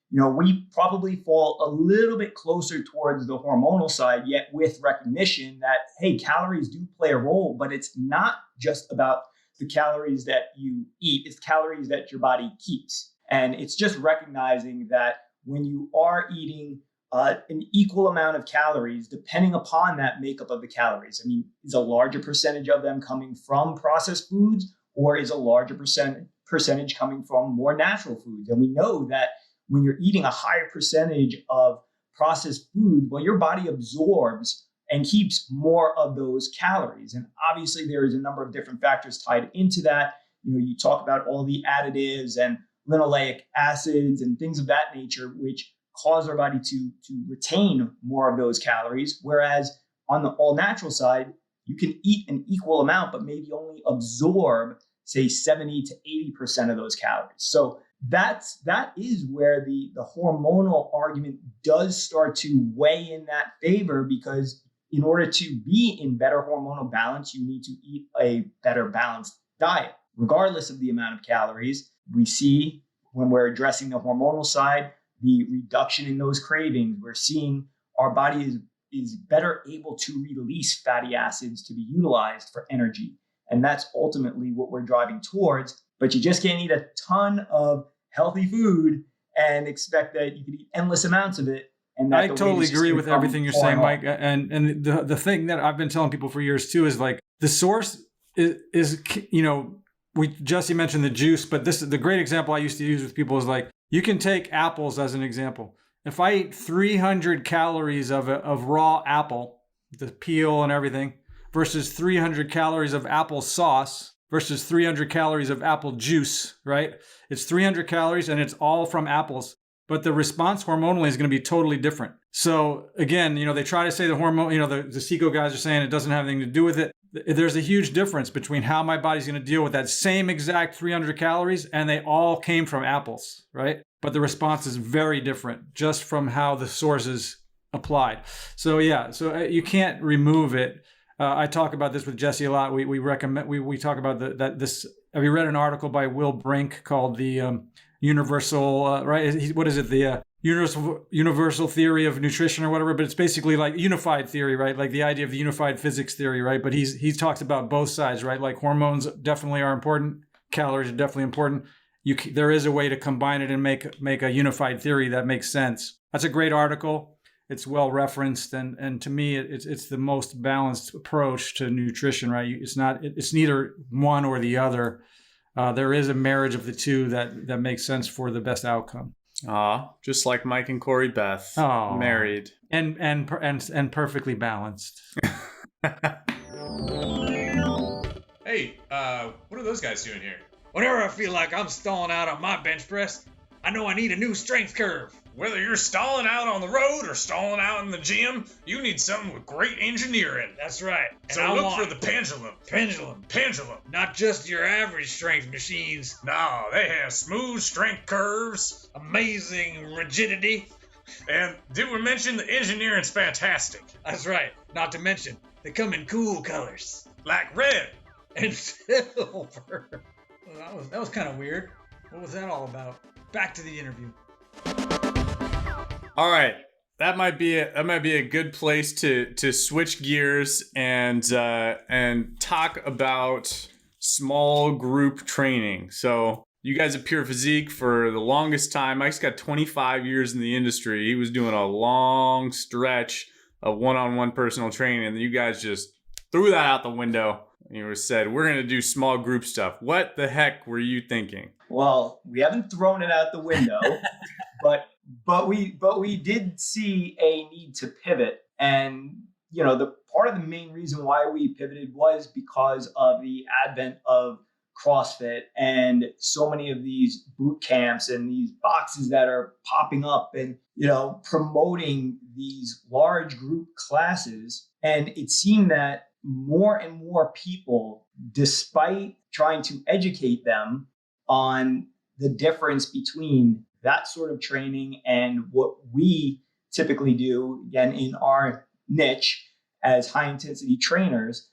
We probably fall a little bit closer towards the hormonal side, yet with recognition that, hey, calories do play a role, but it's not just about the calories that you eat, it's calories that your body keeps. And it's just recognizing that when you are eating an equal amount of calories, depending upon that makeup of the calories, I mean, is a larger percentage of them coming from processed foods, or is a larger percentage coming from more natural foods? And we know that when you're eating a higher percentage of processed food, well, your body absorbs and keeps more of those calories. And obviously there is a number of different factors tied into that. You talk about all the additives and linoleic acids and things of that nature, which cause our body to retain more of those calories. Whereas on the all natural side, you can eat an equal amount, but maybe only absorb, say, 70 to 80% of those calories. So that is where the hormonal argument does start to weigh in that favor, because in order to be in better hormonal balance, you need to eat a better balanced diet, regardless of the amount of calories. We see when we're addressing the hormonal side, the reduction in those cravings. We're seeing our body is better able to release fatty acids to be utilized for energy. And that's ultimately what we're driving towards. But you just can't eat a ton of healthy food and expect that you can eat endless amounts of it. And I totally agree with everything you're saying, Mike. And the thing that I've been telling people for years too is, like, the source is Jesse mentioned the juice, but the great example I used to use with people is, like, you can take apples as an example. If I eat 300 calories of raw apple, the peel and everything, versus 300 calories of apple sauce versus 300 calories of apple juice, right? It's 300 calories and it's all from apples. But the response hormonally is going to be totally different. So again, they try to say the hormone, the CICO guys are saying it doesn't have anything to do with it. There's a huge difference between how my body's going to deal with that same exact 300 calories, and they all came from apples, right? But the response is very different just from how the source is applied. So you can't remove it. I talk about this with Jesse a lot. We recommend, we talk about this. Have you read an article by Will Brink called the universal, right? What is it? The universal theory of nutrition or whatever, but it's basically like unified theory, right? Like the idea of the unified physics theory, right? But he talks about both sides, right? Like hormones definitely are important. Calories are definitely important. There is a way to combine it and make a unified theory that makes sense. That's a great article. It's well referenced, and to me, it's the most balanced approach to nutrition, right? It's neither one or the other. There is a marriage of the two that makes sense for the best outcome. Just like Mike and Corrie-Beth, married and perfectly balanced. Hey, what are those guys doing here? Whenever I feel like I'm stalling out on my bench press, I know I need a new strength curve. Whether you're stalling out on the road or stalling out in the gym, you need something with great engineering. That's right. And So I look want for the pendulum. pendulum. Pendulum. Not just your average strength machines. No, they have smooth strength curves. Amazing rigidity. And did we mention the engineering's fantastic? That's right. Not to mention, they come in cool colors. Like red. And silver. Well, that was kind of weird. What was that all about? Back to the interview. All right, that might be a good place to switch gears and talk about small group training. So you guys at Pure Physique for the longest time. Mike's got 25 years in the industry. He was doing a long stretch of one-on-one personal training, and you guys just threw that out the window. You said, we're going to do small group stuff. What the heck were you thinking? Well, we haven't thrown it out the window, but we did see a need to pivot. And, the part of the main reason why we pivoted was because of the advent of CrossFit and so many of these boot camps and these boxes that are popping up and, promoting these large group classes. And it seemed that more and more people, despite trying to educate them on the difference between that sort of training and what we typically do, again, in our niche as high intensity trainers,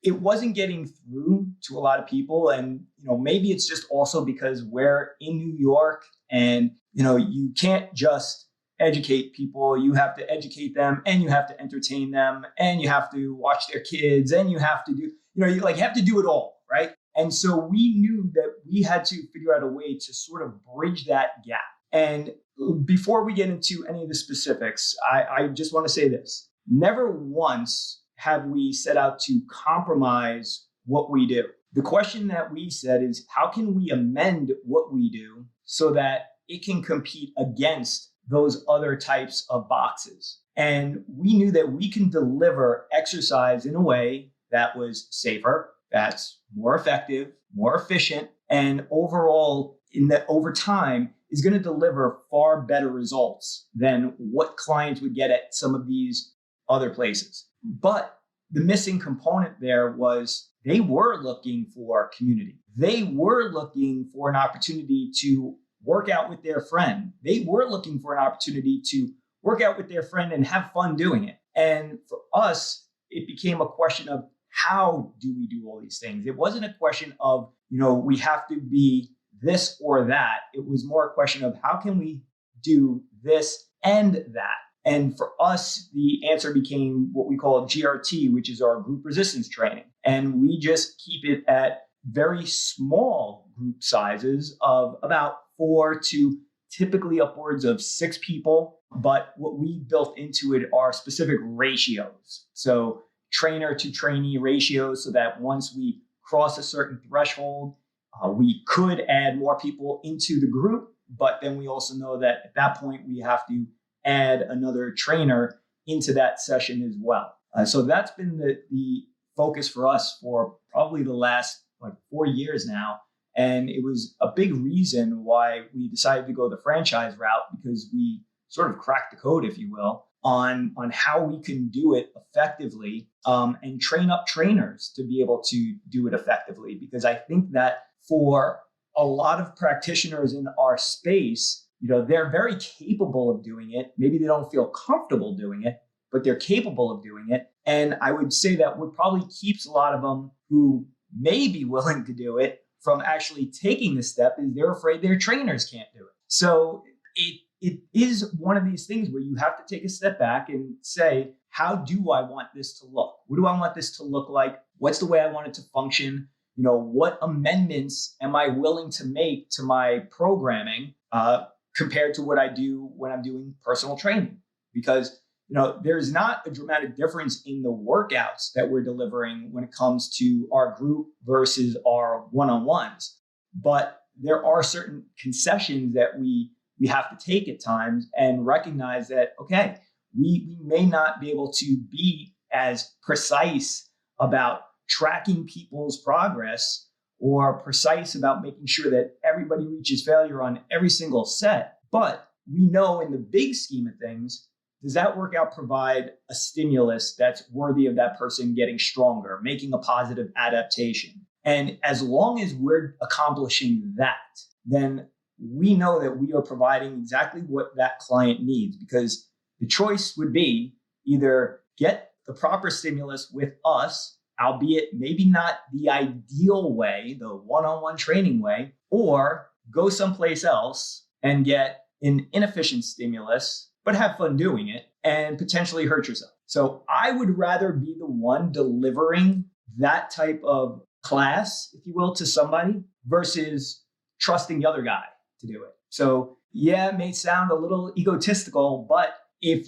it wasn't getting through to a lot of people. And, maybe it's just also because we're in New York and, you can't just educate people. You have to educate them and you have to entertain them and you have to watch their kids and you have to do, you have to do it all, right? And so we knew that we had to figure out a way to sort of bridge that gap. And before we get into any of the specifics, I just want to say this. Never once have we set out to compromise what we do. The question that we said is, how can we amend what we do so that it can compete against those other types of boxes? And we knew that we can deliver exercise in a way that was safer, that's more effective, more efficient, and overall, over time, is going to deliver far better results than what clients would get at some of these other places. But the missing component there was they were looking for community. They were looking for an opportunity to work out with their friend. They were looking for an opportunity to work out with their friend and have fun doing it. And for us, it became a question of how do we do all these things? It wasn't a question of, we have to be this or that. It was more a question of how can we do this and that? And for us, the answer became what we call GRT, which is our group resistance training. And we just keep it at very small group sizes of about 4 to typically upwards of 6 people. But what we built into it are specific ratios. So trainer to trainee ratios, so that once we cross a certain threshold, we could add more people into the group. But then we also know that at that point, we have to add another trainer into that session as well. So that's been the focus for us for probably the last 4 years now. And it was a big reason why we decided to go the franchise route, because we sort of cracked the code, if you will, on how we can do it effectively and train up trainers to be able to do it effectively. Because I think that for a lot of practitioners in our space, they're very capable of doing it. Maybe they don't feel comfortable doing it, but they're capable of doing it. And I would say that what probably keeps a lot of them who may be willing to do it from actually taking the step is they're afraid their trainers can't do it. So it is one of these things where you have to take a step back and say, how do I want this to look? What do I want this to look like? What's the way I want it to function? What amendments am I willing to make to my programming compared to what I do when I'm doing personal training? Because there's not a dramatic difference in the workouts that we're delivering when it comes to our group versus our one-on-ones. But there are certain concessions that we have to take at times and recognize that, okay, we may not be able to be as precise about tracking people's progress or precise about making sure that everybody reaches failure on every single set. But we know in the big scheme of things, does that workout provide a stimulus that's worthy of that person getting stronger, making a positive adaptation? And as long as we're accomplishing that, then we know that we are providing exactly what that client needs, because the choice would be either get the proper stimulus with us, albeit maybe not the ideal way, the one-on-one training way, or go someplace else and get an inefficient stimulus, but have fun doing it and potentially hurt yourself. So I would rather be the one delivering that type of class, if you will, to somebody versus trusting the other guy to do it. So yeah, it may sound a little egotistical, but if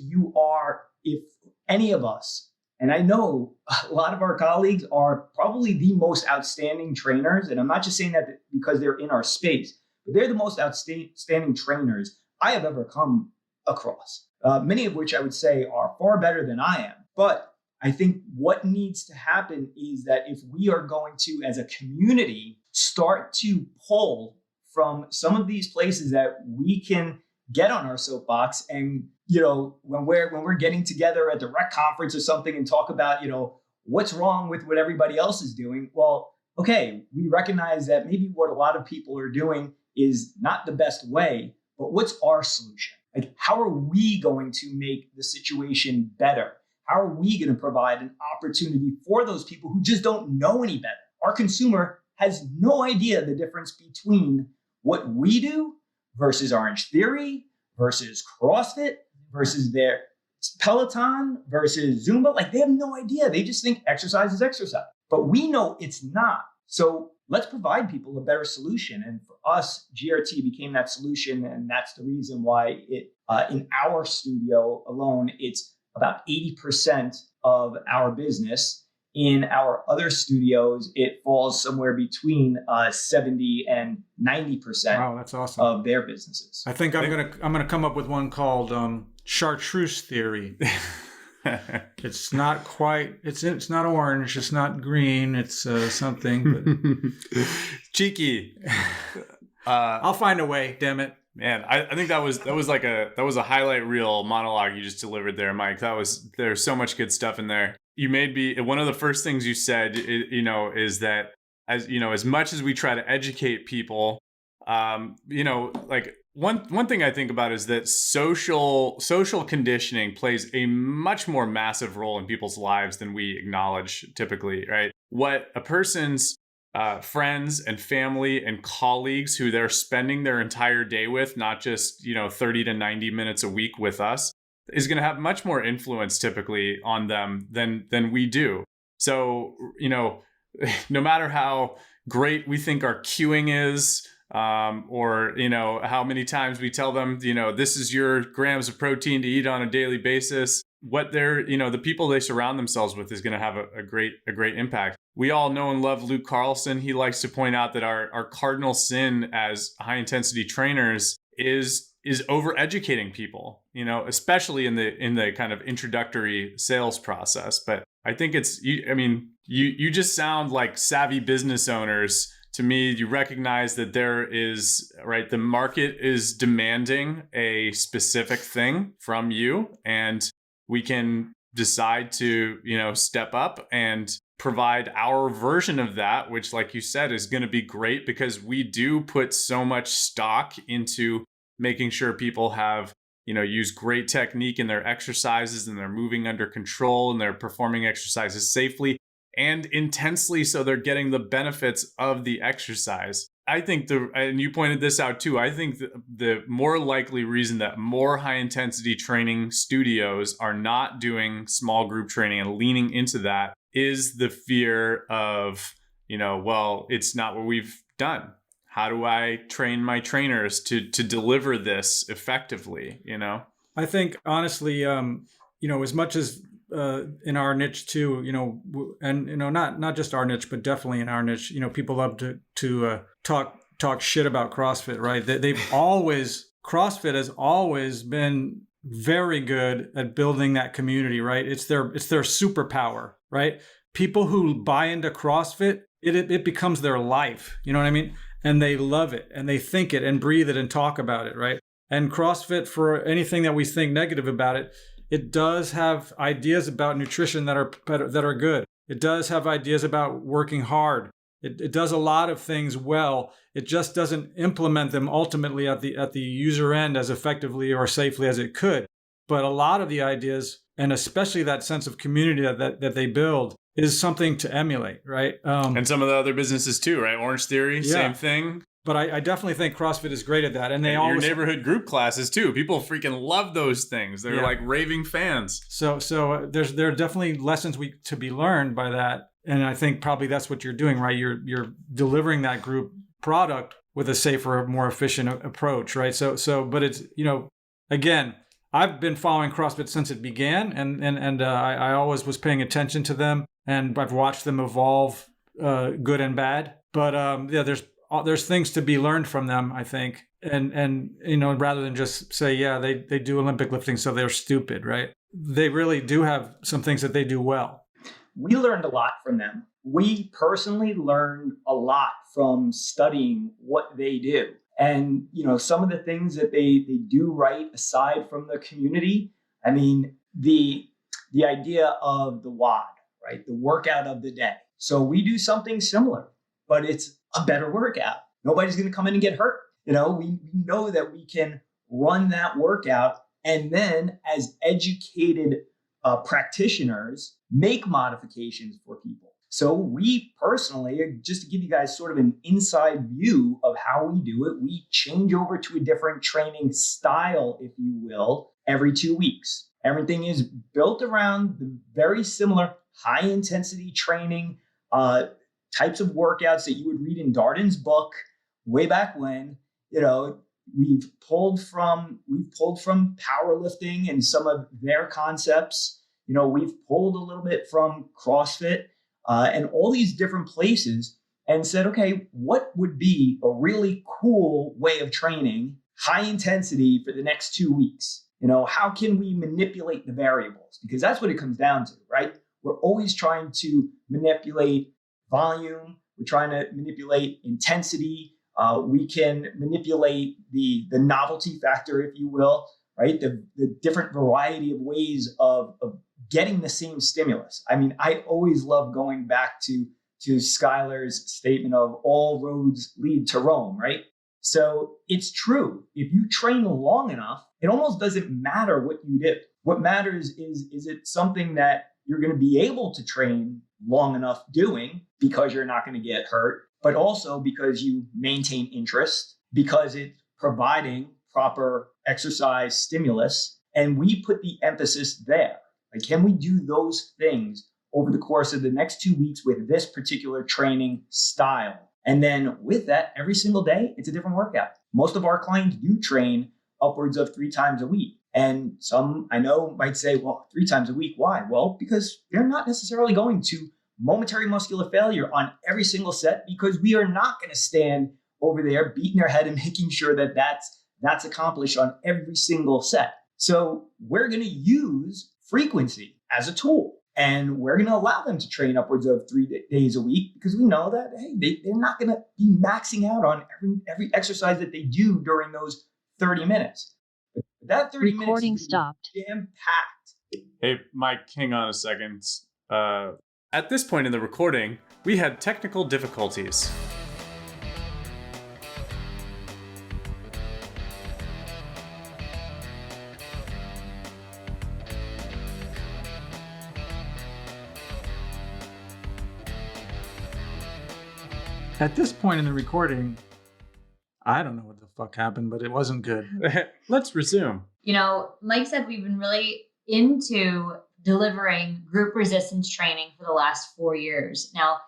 any of us, and I know a lot of our colleagues are probably the most outstanding trainers, and I'm not just saying that because they're in our space, but they're the most outstanding trainers I have ever come across, many of which I would say are far better than I am. But I think what needs to happen is that if we are going to, as a community, start to pull from some of these places that we can get on our soapbox, and when we're getting together at the rec conference or something and talk about what's wrong with what everybody else is doing. Well, okay, we recognize that maybe what a lot of people are doing is not the best way, but what's our solution? Like, how are we going to make the situation better? How are we going to provide an opportunity for those people who just don't know any better? Our consumer has no idea the difference between what we do versus Orange Theory versus CrossFit versus their Peloton versus Zumba. Like, they have no idea. They just think exercise is exercise. But we know it's not. So let's provide people a better solution. And for us, GRT became that solution. And that's the reason why in our studio alone, it's about 80% of our business. In our other studios, it falls somewhere between 70 and 90%. Wow, that's awesome. Of their businesses. I think I'm gonna come up with one called chartreuse theory. It's not quite. It's not orange. It's not green. It's something. But Cheeky. I'll find a way. Damn it. Man, I think that was a highlight reel monologue you just delivered there, Mike. There's so much good stuff in there. You made me, one of the first things you said, is that as much as we try to educate people, like one thing I think about is that social conditioning plays a much more massive role in people's lives than we acknowledge typically, right? What a person's friends and family and colleagues who they're spending their entire day with, not just 30 to 90 minutes a week with us, is going to have much more influence typically on them than we do. So no matter how great we think our cueing is, or how many times we tell them this is your grams of protein to eat on a daily basis, what they're the people they surround themselves with is going to have a great impact. We all know and love Luke Carlson. He likes to point out that our cardinal sin as high intensity trainers is over-educating people, especially in the kind of introductory sales process. But I think you just sound like savvy business owners to me. You recognize that the market is demanding a specific thing from you, and we can decide to, step up and provide our version of that, which, like you said, is going to be great because we do put so much stock into making sure people have, use great technique in their exercises and they're moving under control and they're performing exercises safely and intensely, so they're getting the benefits of the exercise. I think and you pointed this out too, I think the more likely reason that more high intensity training studios are not doing small group training and leaning into that is the fear of, it's not what we've done. How do I train my trainers to deliver this effectively, I think honestly, as much as in our niche too, and not just our niche, but definitely in our niche, people love to talk shit about CrossFit, right? CrossFit has always been very good at building that community, right? It's their superpower, right? People who buy into CrossFit, it becomes their life. You know what I mean? And they love it and they think it and breathe it and talk about it, right? And CrossFit, for anything that we think negative about it, it does have ideas about nutrition that are better, that are good. It does have ideas about working hard. It does a lot of things well. It just doesn't implement them ultimately at the user end as effectively or safely as it could. But a lot of the ideas, and especially that sense of community that they build, is something to emulate, right? And some of the other businesses too, right? Orange Theory, Yeah. same thing. But I definitely think CrossFit is great at that. And they And always your neighborhood group classes too. People freaking love those things. They're Yeah. like raving fans. So there are definitely lessons to be learned by that. And I think probably that's what you're doing, right? You're delivering that group product with a safer, more efficient approach, right? But it's, again, I've been following CrossFit since it began, and I always was paying attention to them, and I've watched them evolve, good and bad. But there's things to be learned from them, I think, and rather than just say, yeah, they do Olympic lifting, so they're stupid, right? They really do have some things that they do well. We learned a lot from them. We personally learned a lot from studying what they do. And, some of the things that they do right aside from the community. I mean, the idea of the WOD, right? The workout of the day. So we do something similar, but it's a better workout. Nobody's going to come in and get hurt. We know that we can run that workout and then as educated practitioners make modifications for people. So we personally, just to give you guys sort of an inside view of how we do it, we change over to a different training style, if you will, every 2 weeks. Everything is built around the very similar high intensity training types of workouts that you would read in Darden's book way back when. We've pulled from powerlifting and some of their concepts. We've pulled a little bit from CrossFit and all these different places and said, okay, what would be a really cool way of training high intensity for the next 2 weeks? How can we manipulate the variables? Because that's what it comes down to, right? We're always trying to manipulate volume. We're trying to manipulate intensity. We can manipulate the novelty factor, if you will, right? The different variety of ways of getting the same stimulus. I mean, I always love going back to Schuyler's statement of all roads lead to Rome, right? So it's true. If you train long enough, it almost doesn't matter what you do. What matters is it something that you're going to be able to train long enough doing because you're not going to get hurt, but also because you maintain interest, because it's providing proper exercise stimulus. And we put the emphasis there. Like, can we do those things over the course of the next 2 weeks with this particular training style? And then with that, every single day, it's a different workout. Most of our clients do train upwards of 3 times a week. And some I know might say, well, 3 times a week, why? Well, because they're not necessarily going to momentary muscular failure on every single set, because we are not going to stand over there beating their head and making sure that that's accomplished on every single set. So we're going to use frequency as a tool. And we're going to allow them to train upwards of 3 days a week because we know that, hey, they're not going to be maxing out on every exercise that they do during those 30 minutes. But that 30 Recording minutes is stopped. Hey, Mike, hang on a second. At this point in the recording, we had technical difficulties. At this point in the recording, I don't know what the fuck happened, but it wasn't good. Let's resume. Mike said we've been really into delivering group resistance training for the last 4 years. Now,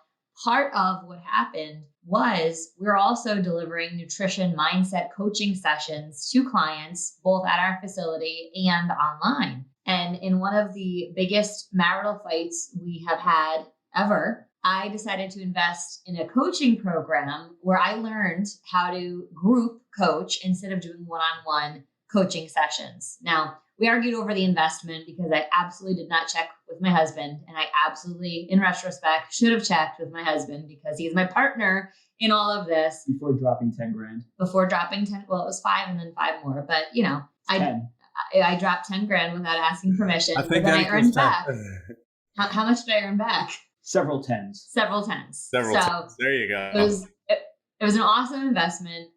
part of what happened was we're also delivering nutrition mindset coaching sessions to clients, both at our facility and online. And in one of the biggest marital fights we have had ever, I decided to invest in a coaching program where I learned how to group coach instead of doing one-on-one coaching sessions. Now, we argued over the investment because I absolutely did not check with my husband. And I absolutely, in retrospect, should have checked with my husband because he's my partner in all of this. Before dropping 10 grand. Before dropping 10, well, it was 5 and then 5 more. But, you know, I dropped 10 grand without asking permission. I think but then that I earned equals 10. back. How much did I earn back? Several tens. Several tens. Several times. There you go. It was an awesome investment.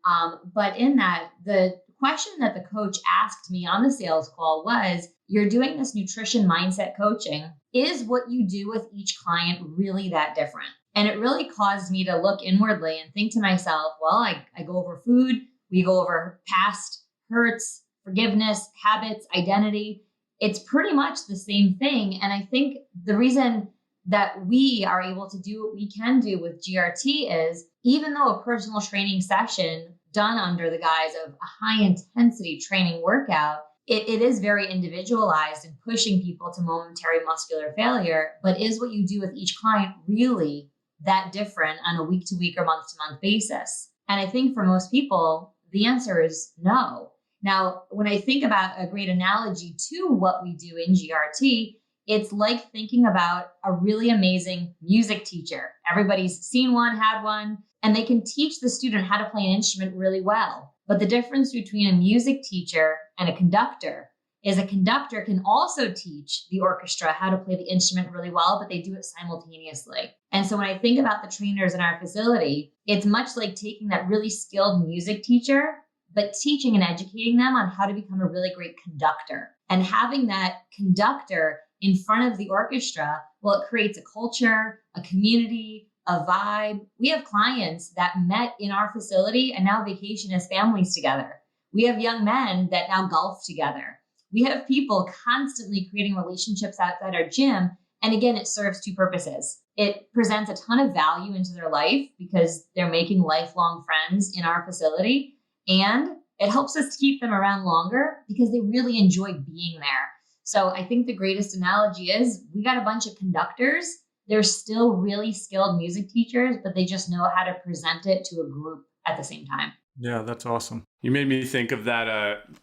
But in that, the question that the coach asked me on the sales call was, you're doing this nutrition mindset coaching. Is what you do with each client really that different? And it really caused me to look inwardly and think to myself, well, I go over food. We go over past hurts, forgiveness, habits, identity. It's pretty much the same thing. And I think the reason that we are able to do what we can do with GRT is, even though a personal training session done under the guise of a high intensity training workout, it is very individualized and pushing people to momentary muscular failure. But is what you do with each client really that different on a week to week or month to month basis? And I think for most people, the answer is no. Now, when I think about a great analogy to what we do in GRT, it's like thinking about a really amazing music teacher. Everybody's seen one, had one, and they can teach the student how to play an instrument really well. But the difference between a music teacher and a conductor is a conductor can also teach the orchestra how to play the instrument really well, but they do it simultaneously. And so when I think about the trainers in our facility, it's much like taking that really skilled music teacher, but teaching and educating them on how to become a really great conductor. And having that conductor in front of the orchestra, well, it creates a culture, a community, a vibe. We have clients that met in our facility and now vacation as families together. We have young men that now golf together. We have people constantly creating relationships outside our gym. And again, it serves two purposes. It presents a ton of value into their life because they're making lifelong friends in our facility. And it helps us to keep them around longer because they really enjoy being there. So I think the greatest analogy is we got a bunch of conductors. They're still really skilled music teachers, but they just know how to present it to a group at the same time. Yeah, that's awesome. You made me think of that.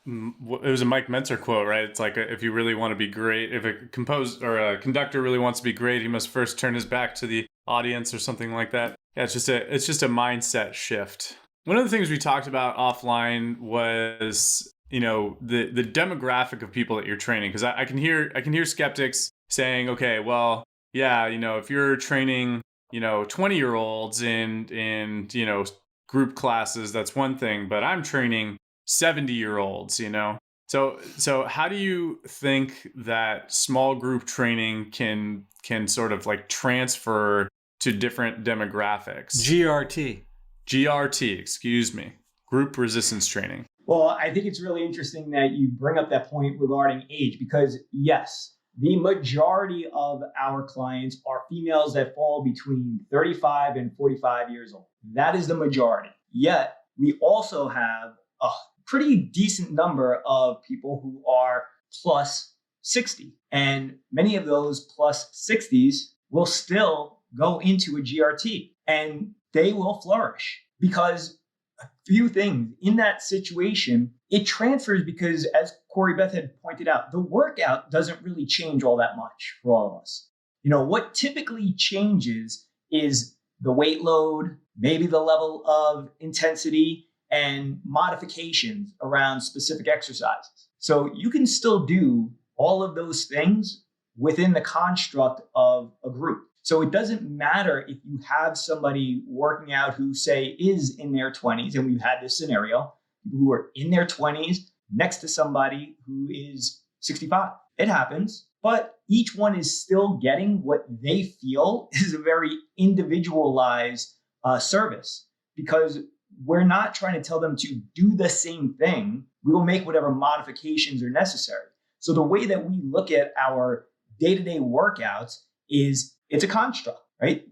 It was a Mike Mentzer quote, right? It's like, if you really want to be great, if a composer or a conductor really wants to be great, he must first turn his back to the audience or something like that. Yeah, it's just a mindset shift. One of the things we talked about offline was, the demographic of people that you're training, because I can hear skeptics saying, okay, well, yeah, if you're training, 20-year-olds in group classes, that's one thing, but I'm training 70-year-olds, So how do you think that small group training can sort of like transfer to different demographics? GRT, excuse me. Group resistance training. Well, I think it's really interesting that you bring up that point regarding age, because yes, the majority of our clients are females that fall between 35 and 45 years old. That is the majority. Yet we also have a pretty decent number of people who are plus 60. And many of those plus 60s will still go into a GRT and they will flourish because a few things in that situation, it transfers because, as Corrie-Beth had pointed out, the workout doesn't really change all that much for all of us. What typically changes is the weight load, maybe the level of intensity, and modifications around specific exercises. So you can still do all of those things within the construct of a group. So it doesn't matter if you have somebody working out who, say, is in their 20s, and we've had this scenario, people who are in their 20s next to somebody who is 65. It happens, but each one is still getting what they feel is a very individualized service, because we're not trying to tell them to do the same thing. We will make whatever modifications are necessary. So the way that we look at our day-to-day workouts is it's a construct, right?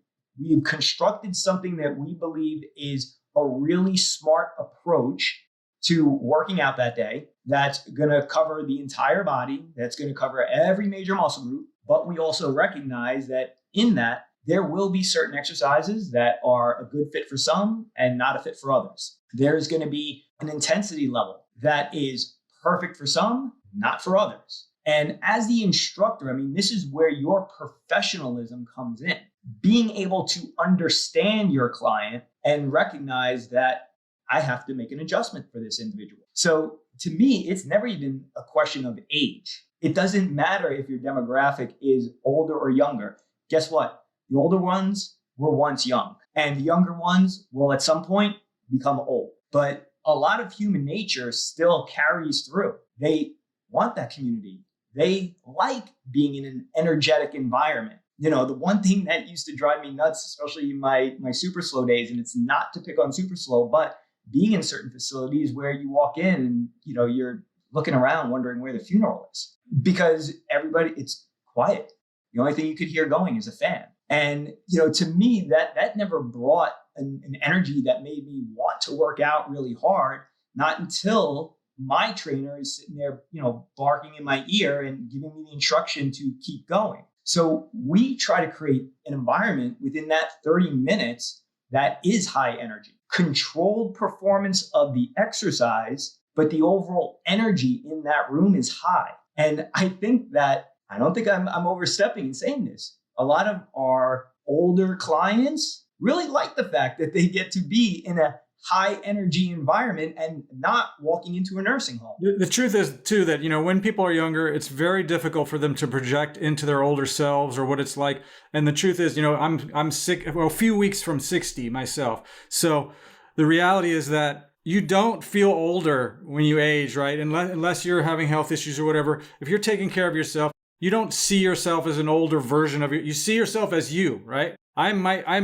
We've constructed something that we believe is a really smart approach to working out that day that's going to cover the entire body, that's going to cover every major muscle group. But we also recognize that in that, there will be certain exercises that are a good fit for some and not a fit for others. There's going to be an intensity level that is perfect for some, not for others. And as the instructor, I mean, this is where your professionalism comes in. Being able to understand your client and recognize that I have to make an adjustment for this individual. So to me, it's never even a question of age. It doesn't matter if your demographic is older or younger. Guess what? The older ones were once young, and the younger ones will at some point become old. But a lot of human nature still carries through. They want that community. They like being in an energetic environment. You know, the one thing that used to drive me nuts, especially in my super slow days, and it's not to pick on super slow, but being in certain facilities where you walk in and, you know, you're looking around wondering where the funeral is because everybody, it's quiet. The only thing you could hear going is a fan. And, you know, to me, that never brought an energy that made me want to work out really hard, not until my trainer is sitting there, you know, barking in my ear and giving me the instruction to keep going. So we try to create an environment within that 30 minutes that is high energy, controlled performance of the exercise, but the overall energy in that room is high. And I think that, I don't think I'm overstepping in saying this. A lot of our older clients really like the fact that they get to be in a high energy environment and not walking into a nursing home. The truth is too that, you know, when people are younger, it's very difficult for them to project into their older selves or what it's like. And the truth is, you know, I'm sick, well, a few weeks from 60 myself. So the reality is that you don't feel older when you age, right? Unless you're having health issues or whatever. If you're taking care of yourself, you don't see yourself as an older version of you. You see yourself as you, right? I'm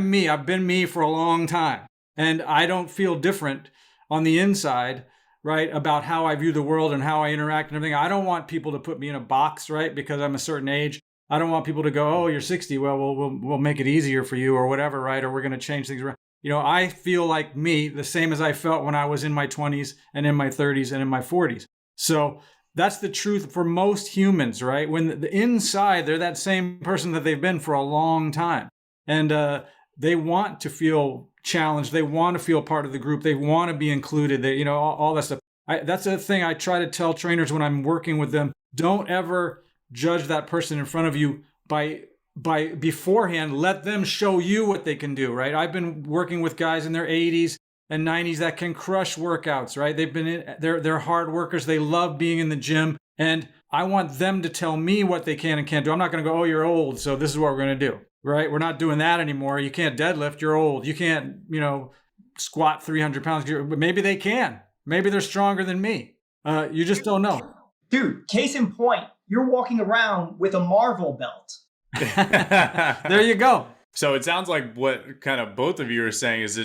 me. I've been me for a long time. And I don't feel different on the inside, right, about how I view the world and how I interact and everything. I don't want people to put me in a box, right, because I'm a certain age. I don't want people to go, oh, you're 60. Well, we'll make it easier for you or whatever, right? Or we're going to change things around. You know, I feel like me, the same as I felt when I was in my 20s and in my 30s and in my 40s. So that's the truth for most humans, right? When the inside, they're that same person that they've been for a long time. And they want to feel challenged. They want to feel part of the group. They want to be included. They, you know, all that stuff. That's the thing I try to tell trainers when I'm working with them. Don't ever judge that person in front of you by beforehand. Let them show you what they can do, right? I've been working with guys in their 80s and 90s that can crush workouts, right? They're hard workers. They love being in the gym. And I want them to tell me what they can and can't do. I'm not going to go, oh, you're old, so this is what we're going to do. Right? We're not doing that anymore. You can't deadlift. You're old. You can't, you know, squat 300 pounds. But maybe they can. Maybe they're stronger than me. You just don't know. Dude, case in point, you're walking around with a Marvel belt. There you go. So it sounds like what kind of both of you are saying is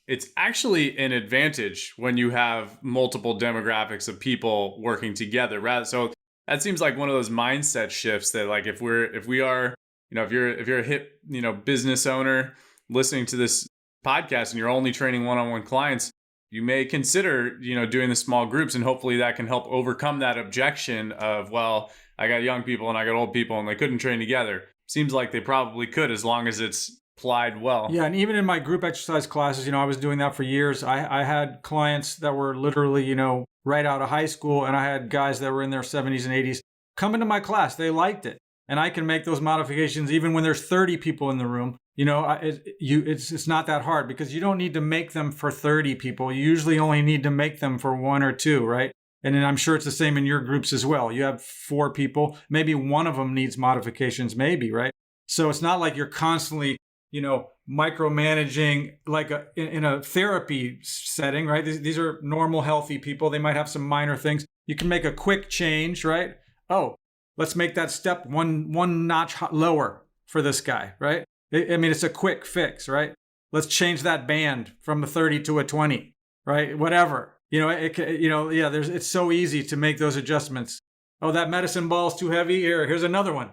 it's actually an advantage when you have multiple demographics of people working together. So that seems like one of those mindset shifts that, like, if we are, you know, if you're a hip, you know, business owner listening to this podcast and you're only training one-on-one clients, you may consider, you know, doing the small groups, and hopefully that can help overcome that objection of, well, I got young people and I got old people and they couldn't train together. Seems like they probably could, as long as it's applied well. Yeah, and even in my group exercise classes, you know, I was doing that for years. I had clients that were literally, you know, right out of high school, and I had guys that were in their 70s and 80s come into my class. They liked it. And I can make those modifications even when there's 30 people in the room. You know, it's not that hard, because you don't need to make them for 30 people. You usually only need to make them for 1 or 2, right? And then I'm sure it's the same in your groups as well. You have 4 people, maybe one of them needs modifications, maybe, right? So it's not like you're constantly, you know, micromanaging like in a therapy setting, right? These are normal, healthy people. They might have some minor things. You can make a quick change, right? Oh, let's make that step one notch lower for this guy, right? I mean, it's a quick fix, right? Let's change that band from a 30 to a 20, right? Whatever. You know, it's so easy to make those adjustments. Oh, that medicine ball is too heavy. Here's another one.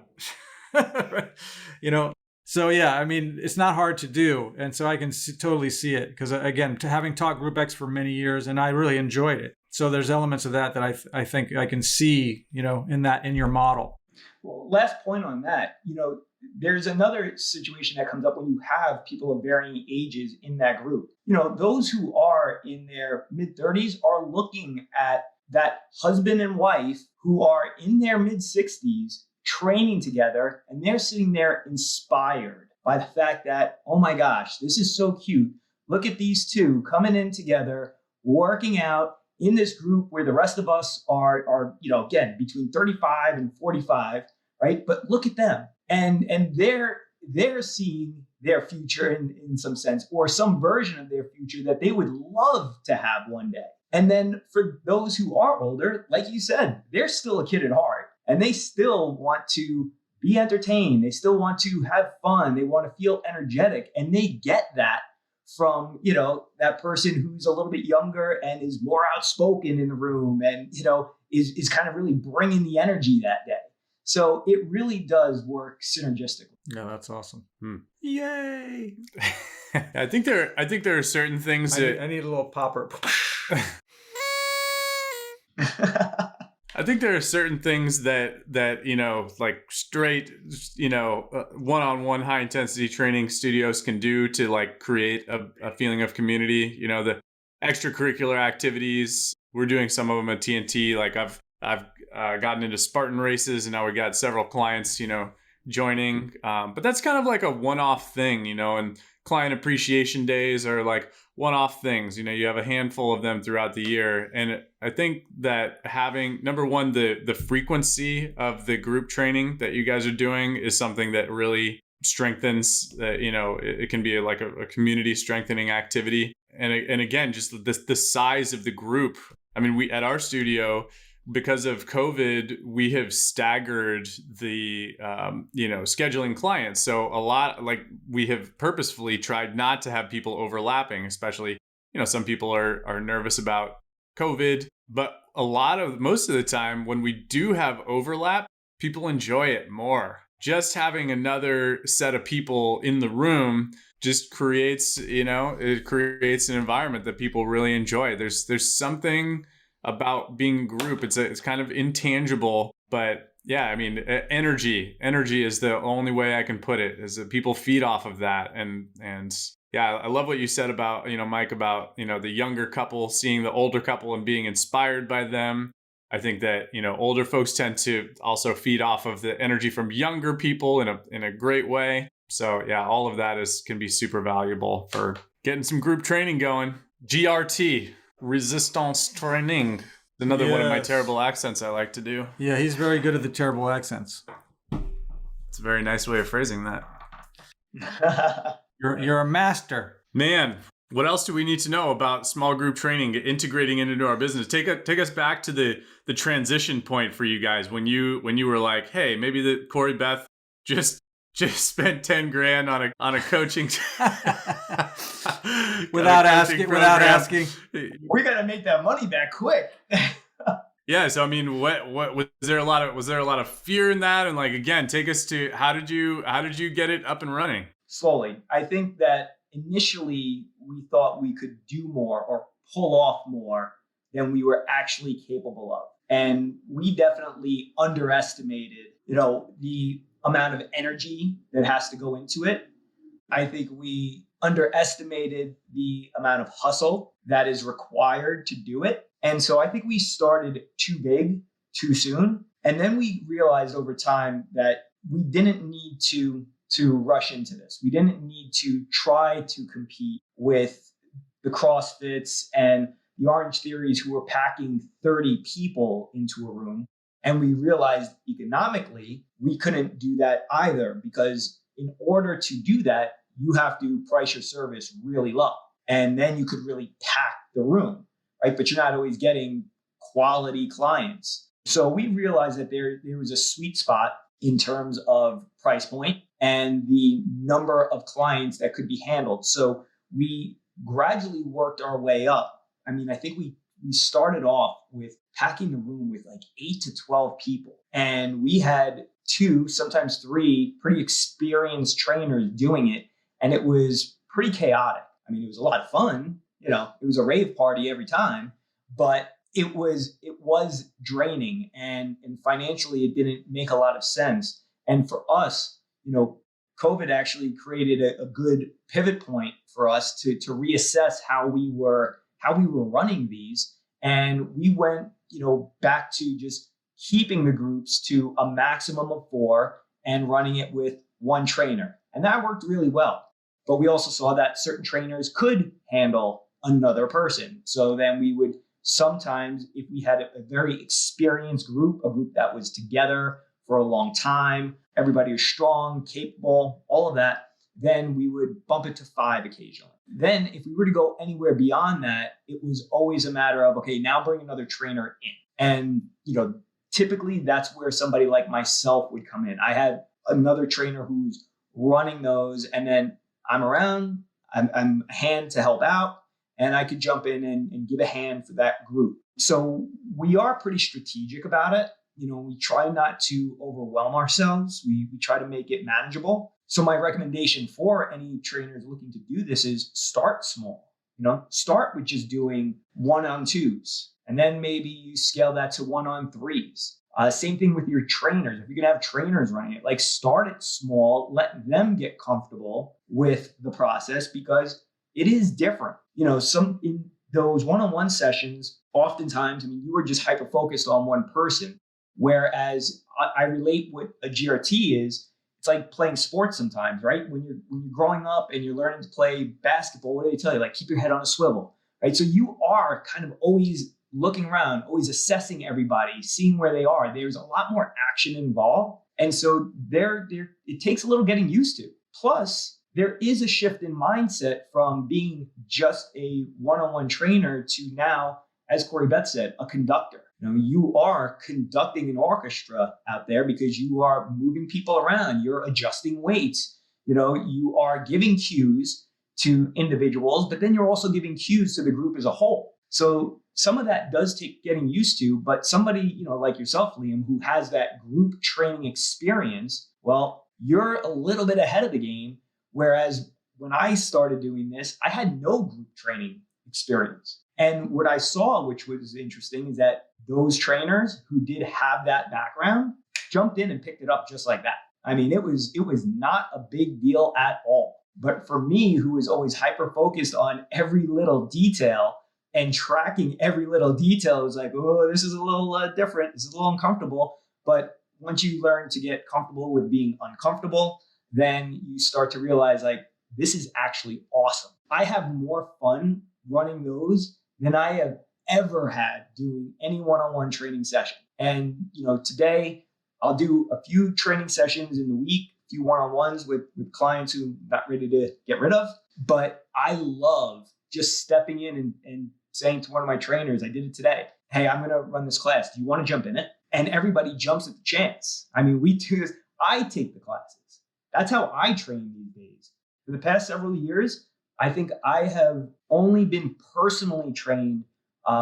You know, so yeah, I mean, it's not hard to do. And so I can totally see it, because again, having taught Group X for many years, and I really enjoyed it. So there's elements of that I think I can see, you know, in your model. Well, last point on that, you know, there's another situation that comes up when you have people of varying ages in that group. You know, those who are in their mid-30s are looking at that husband and wife who are in their mid 60s training together, and they're sitting there inspired by the fact that, oh my gosh, this is so cute. Look at these two coming in together, working out in this group where the rest of us are again, between 35 and 45, right? But look at them. And they're seeing their future in some sense, or some version of their future that they would love to have one day. And then for those who are older, like you said, they're still a kid at heart, and they still want to be entertained. They still want to have fun. They want to feel energetic, and they get that from, that person who's a little bit younger and is more outspoken in the room and, is kind of really bringing the energy that day. So it really does work synergistically. Yeah, that's awesome. Yay! I think there are certain things I need a little popper. I think there are certain things that like straight, one-on-one high intensity training studios can do to like create a feeling of community. The extracurricular activities, we're doing some of them at TNT. Like I've gotten into Spartan races, and now we got several clients, joining. But that's kind of like a one-off thing, and client appreciation days are like one-off things. You have a handful of them throughout the year. And I think that having, number one, the frequency of the group training that you guys are doing is something that really strengthens, it can be like a community strengthening activity. And again, just the size of the group. I mean, we at our studio, because of COVID, we have staggered the, scheduling clients. So a lot, like we have purposefully tried not to have people overlapping, especially, some people are nervous about COVID, but most of the time when we do have overlap, people enjoy it more. Just having another set of people in the room just creates, it creates an environment that people really enjoy. There's something about being a group. It's kind of intangible, but yeah, I mean, energy is the only way I can put it, is that people feed off of that. And yeah, I love what you said about, Mike, about, the younger couple seeing the older couple and being inspired by them. I think that, older folks tend to also feed off of the energy from younger people in a great way. So yeah, all of that can be super valuable for getting some group training going. GRT. Resistance training. Another one of my terrible accents I like to do. Yeah, he's very good at the terrible accents. It's a very nice way of phrasing that. You're a master. Man, what else do we need to know about small group training, integrating it into our business? Take us back to the transition point for you guys when you were like, hey, maybe the Corrie-Beth just spent 10 grand on a coaching without asking. We got to make that money back quick. Yeah, so I mean, what was there a lot of fear in that? And like, again, take us to how did you get it up and running? Slowly. I think that initially we thought we could do more or pull off more than we were actually capable of. And we definitely underestimated, the amount of energy that has to go into it. I think we underestimated the amount of hustle that is required to do it. And so I think we started too big, too soon. And then we realized over time that we didn't need to rush into this. We didn't need to try to compete with the CrossFits and the Orange Theories who were packing 30 people into a room. And we realized economically, we couldn't do that either, because in order to do that, you have to price your service really low. And then you could really pack the room, right? But you're not always getting quality clients. So we realized that there was a sweet spot in terms of price point and the number of clients that could be handled. So we gradually worked our way up. I mean, I think we started off with packing the room with like 8 to 12 people. And we had 2, sometimes 3 pretty experienced trainers doing it. And it was pretty chaotic. I mean, it was a lot of fun. It was a rave party every time, but it was draining, and financially it didn't make a lot of sense. And for us, COVID actually created a good pivot point for us to reassess how we were running these. And we went, back to just keeping the groups to a maximum of 4 and running it with one trainer. And that worked really well. But we also saw that certain trainers could handle another person. So then we would sometimes, if we had a very experienced group, a group that was together for a long time, everybody was strong, capable, all of that, then we would bump it to 5 occasionally. Then if we were to go anywhere beyond that, it was always a matter of, okay, now bring another trainer in. And, typically that's where somebody like myself would come in. I had another trainer who's running those, and then I'm around, I'm a hand to help out, and I could jump in and give a hand for that group. So we are pretty strategic about it. We try not to overwhelm ourselves. We try to make it manageable. So my recommendation for any trainers looking to do this is start small. Start with just doing 1-on-2s, and then maybe you scale that to 1-on-3s. Same thing with your trainers. If you're going to have trainers running it, start it small, let them get comfortable with the process, because it is different. Some in those 1-on-1 sessions, oftentimes, you are just hyper focused on one person. Whereas I relate what a GRT is. It's like playing sports sometimes, right? When you're growing up and you're learning to play basketball, what do they tell you? Keep your head on a swivel, right? So you are kind of always looking around, always assessing everybody, seeing where they are. There's a lot more action involved. And so it takes a little getting used to. Plus, there is a shift in mindset from being just a one-on-one trainer to now, as Corrie-Beth said, a conductor. You are conducting an orchestra out there because you are moving people around. You're adjusting weights. You are giving cues to individuals, but then you're also giving cues to the group as a whole. So some of that does take getting used to, but somebody, like yourself, Liam, who has that group training experience, well, you're a little bit ahead of the game. Whereas when I started doing this, I had no group training experience. And what I saw, which was interesting, is that those trainers who did have that background jumped in and picked it up just like that. It was not a big deal at all. But for me, who was always hyper focused on every little detail and tracking every little detail, it was like, oh, this is a little different. This is a little uncomfortable. But once you learn to get comfortable with being uncomfortable, then you start to realize this is actually awesome. I have more fun running those than I have ever had doing any one-on-one training session. And, today I'll do a few training sessions in the week, a few one-on-ones with clients who I'm not ready to get rid of. But I love just stepping in and saying to one of my trainers, I did it today. Hey, I'm going to run this class. Do you want to jump in it? And everybody jumps at the chance. We do this. I take the classes. That's how I train these days. For the past several years, I think I have only been personally trained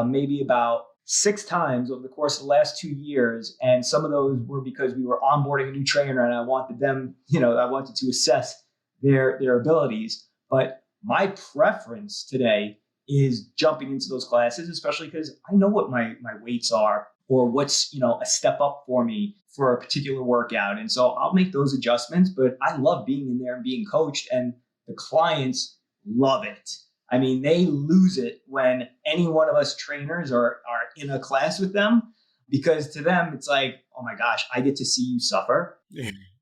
maybe about 6 times over the course of the last 2 years. And some of those were because we were onboarding a new trainer and I wanted them, I wanted to assess their abilities. But my preference today is jumping into those classes, especially because I know what my weights are or what's, a step up for me for a particular workout. And so I'll make those adjustments, but I love being in there and being coached, and the clients love it. They lose it when any one of us trainers are in a class with them, because to them, it's like, oh my gosh, I get to see you suffer.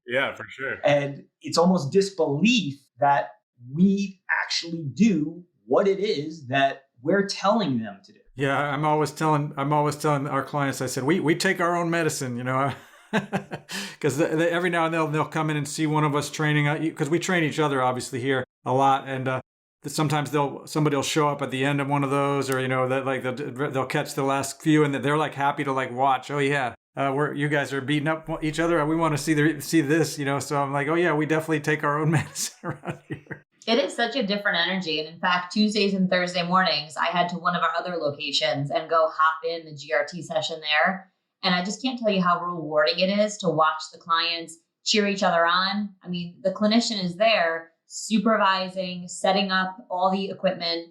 Yeah, for sure. And it's almost disbelief that we actually do what it is that we're telling them to do. Yeah, I'm always telling our clients, I said, we take our own medicine, because every now and then they'll come in and see one of us training, because we train each other obviously here a lot, and sometimes somebody will show up at the end of one of those, or they'll catch the last few, and they're happy to watch. Oh yeah, you guys are beating up each other. We want to see this, So I'm oh yeah, we definitely take our own medicine around here. It is such a different energy. And in fact, Tuesdays and Thursday mornings, I head to one of our other locations and go hop in the GRT session there. And I just can't tell you how rewarding it is to watch the clients cheer each other on. The clinician is there supervising, setting up all the equipment,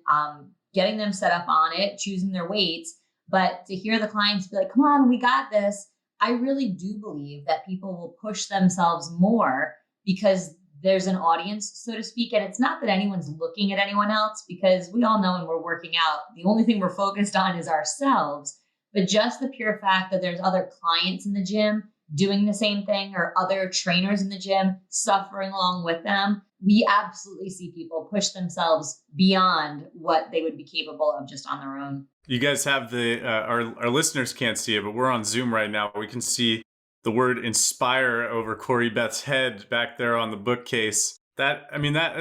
getting them set up on it, choosing their weights. But to hear the clients be like, come on, we got this. I really do believe that people will push themselves more because there's an audience, so to speak. And it's not that anyone's looking at anyone else, because we all know when we're working out, the only thing we're focused on is ourselves. But just the pure fact that there's other clients in the gym doing the same thing, or other trainers in the gym suffering along with them, we absolutely see people push themselves beyond what they would be capable of just on their own. You guys have our listeners can't see it, but we're on Zoom right now. We can see the word inspire over Corrie-Beth's head back there on the bookcase. That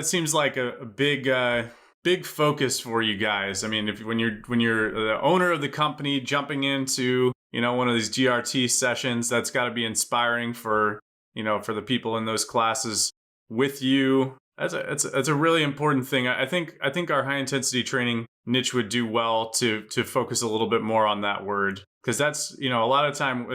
seems like a big focus for you guys. I mean, when you're the owner of the company jumping into, one of these GRT sessions, that's got to be inspiring for the people in those classes with you. That's a really important thing. I think our high intensity training niche would do well to focus a little bit more on that word, because that's, a lot of time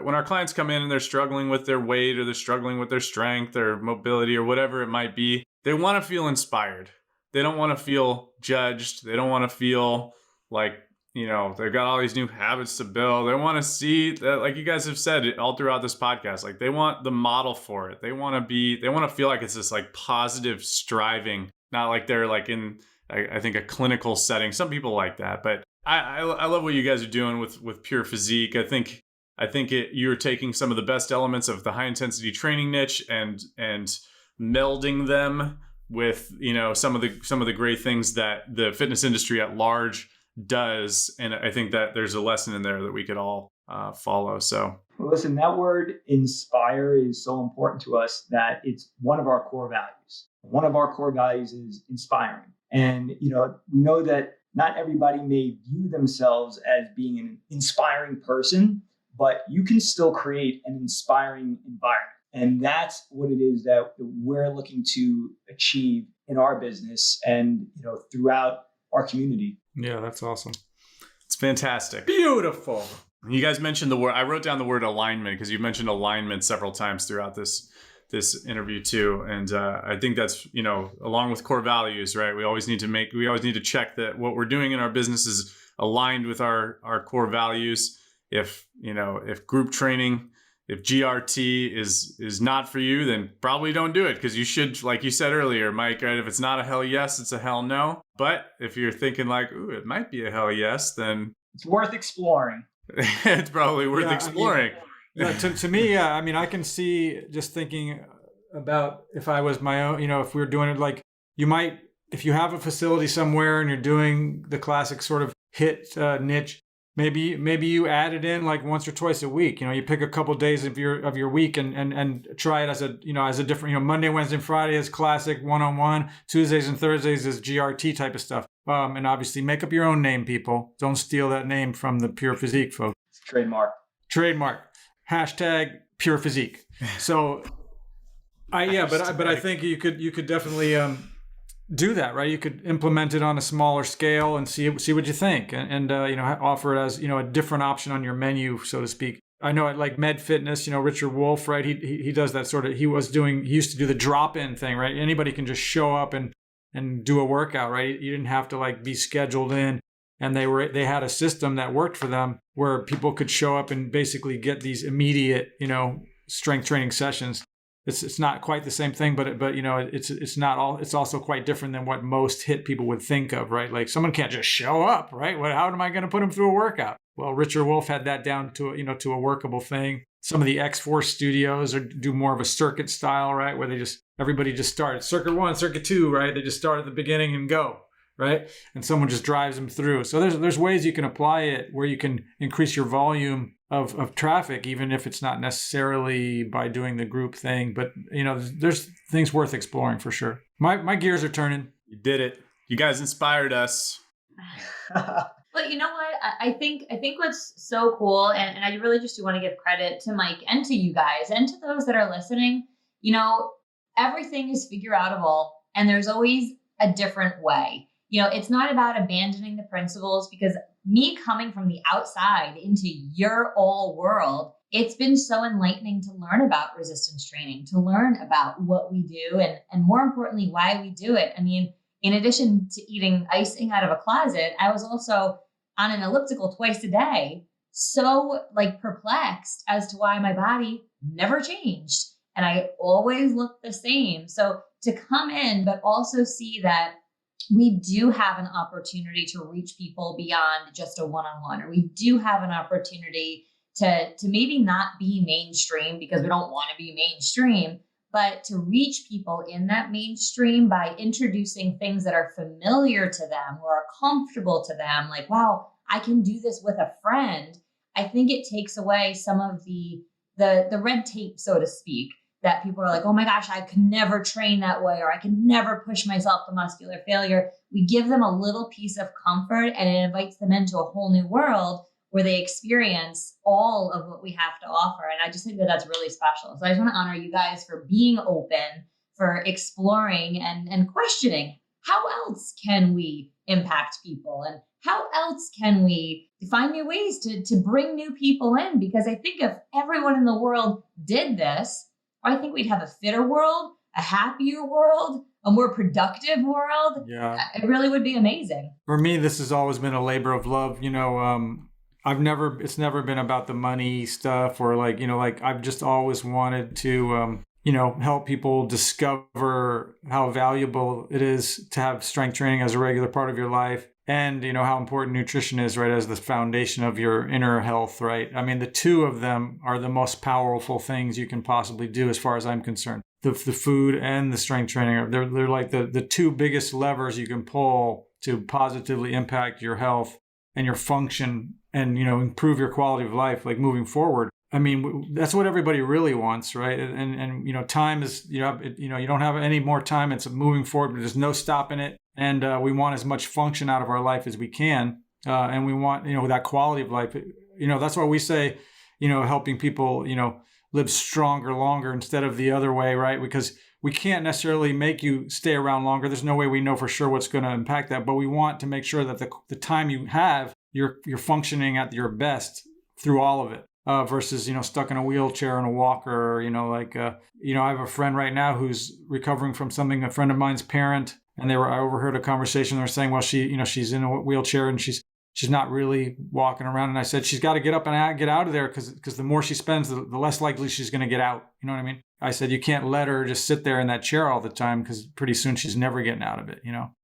when our clients come in and they're struggling with their weight, or they're struggling with their strength or mobility or whatever it might be, they want to feel inspired. They don't want to feel judged. They don't want to feel like, they've got all these new habits to build. They want to see that, like you guys have said it all throughout this podcast, like they want the model for it. They want to feel like it's this like positive striving, not like they're like in, I think, a clinical setting. Some people like that, but I love what you guys are doing with Pure Physique. I think you're taking some of the best elements of the high intensity training niche and melding them with, some of the great things that the fitness industry at large does. And I think that there's a lesson in there that we could all follow. So listen, that word inspire is so important to us that it's one of our core values. One of our core values is inspiring. And, we know that not everybody may view themselves as being an inspiring person, but you can still create an inspiring environment. And that's what it is that we're looking to achieve in our business and, throughout our community. Yeah, that's awesome. It's fantastic. Beautiful. You guys mentioned the word, I wrote down the word alignment, because you mentioned alignment several times throughout this interview too. And I think that's, along with core values, right? We always need to check that what we're doing in our business is aligned with our core values. If group training, if GRT is not for you, then probably don't do it, because you should, like you said earlier, Mike, right? If it's not a hell yes, it's a hell no. But if you're thinking like, ooh, it might be a hell yes, then it's worth exploring. It's probably worth exploring. To me, I can see, just thinking about if I was my own, if we were doing it, like you might, if you have a facility somewhere and you're doing the classic sort of HIIT niche, maybe you add it in like once or twice a week. You pick a couple of days of your week and try it as a different, Monday, Wednesday, and Friday is classic one-on-one, Tuesdays and Thursdays is GRT type of stuff. And obviously make up your own name, people. Don't steal that name from the Pure Physique folks. Trademark. Hashtag Pure Physique. So but I think you could definitely do that, right? You could implement it on a smaller scale and see what you think, and offer it as a different option on your menu, so to speak. I know at like Med Fitness, Richard Wolf, right? He does that sort of. He used to do the drop-in thing, right? Anybody can just show up and do a workout, right? You didn't have to like be scheduled in, and they had a system that worked for them where people could show up and basically get these immediate, strength training sessions. It's not quite the same thing, but it's not all. It's also quite different than what most HIIT people would think of, right? Like someone can't just show up, right? How am I going to put them through a workout? Well, Richard Wolf had that down to a workable thing. Some of the X-Force studios do more of a circuit style, right? Where everybody just starts circuit 1, circuit 2, right? They just start at the beginning and go, right? And someone just drives them through. So there's ways you can apply it where you can increase your volume of traffic, even if it's not necessarily by doing the group thing. But there's things worth exploring for sure. My gears are turning. You did it. You guys inspired us. But you know what? I think what's so cool, and I really just do want to give credit to Mike and to you guys and to those that are listening. Everything is figure outable, and there's always a different way. It's not about abandoning the principles, because me coming from the outside into your all world, it's been so enlightening to learn about resistance training, to learn about what we do, and more importantly, why we do it. I mean, in addition to eating icing out of a closet, I was also on an elliptical twice a day, so perplexed as to why my body never changed. and I always look the same. So to come in, but also see that we do have an opportunity to reach people beyond just a one-on-one, or we do have an opportunity to maybe not be mainstream because we don't want to be mainstream, but to reach people in that mainstream by introducing things that are familiar to them or are comfortable to them, like, wow, I can do this with a friend. I think it takes away some of the red tape, so to speak, that people are like, oh my gosh, I could never train that way, or I could never push myself to muscular failure. We give them a little piece of comfort, and it invites them into a whole new world where they experience all of what we have to offer. And I just think that that's really special. So I just want to honor you guys for being open, for exploring and questioning how else can we impact people, and how else can we find new ways to bring new people in? Because I think if everyone in the world did this, I think we'd have a fitter world, a happier world, a more productive world. Yeah. It really would be amazing. For me, this has always been a labor of love. It's never been about the money stuff, or I've just always wanted to, help people discover how valuable it is to have strength training as a regular part of your life. And, how important nutrition is, right, as the foundation of your inner health, right? I mean, the two of them are the most powerful things you can possibly do as far as I'm concerned. The food and the strength training, they're like the two biggest levers you can pull to positively impact your health and your function and, improve your quality of life, like moving forward. I mean, that's what everybody really wants, right? And time is, you don't have any more time. It's moving forward, but there's no stopping it. And we want as much function out of our life as we can. And we want, that quality of life. That's why we say, helping people, live stronger, longer instead of the other way, right? Because we can't necessarily make you stay around longer. There's no way we know for sure what's going to impact that. But we want to make sure that the time you have, you're functioning at your best through all of it. Versus, stuck in a wheelchair and a walker, I have a friend right now who's recovering from something, a friend of mine's parent, and I overheard a conversation. They were saying, well, she's in a wheelchair and she's not really walking around. And I said, she's got to get up and get out of there because the more she spends, the less likely she's going to get out. You know what I mean? I said, you can't let her just sit there in that chair all the time because pretty soon she's never getting out of it,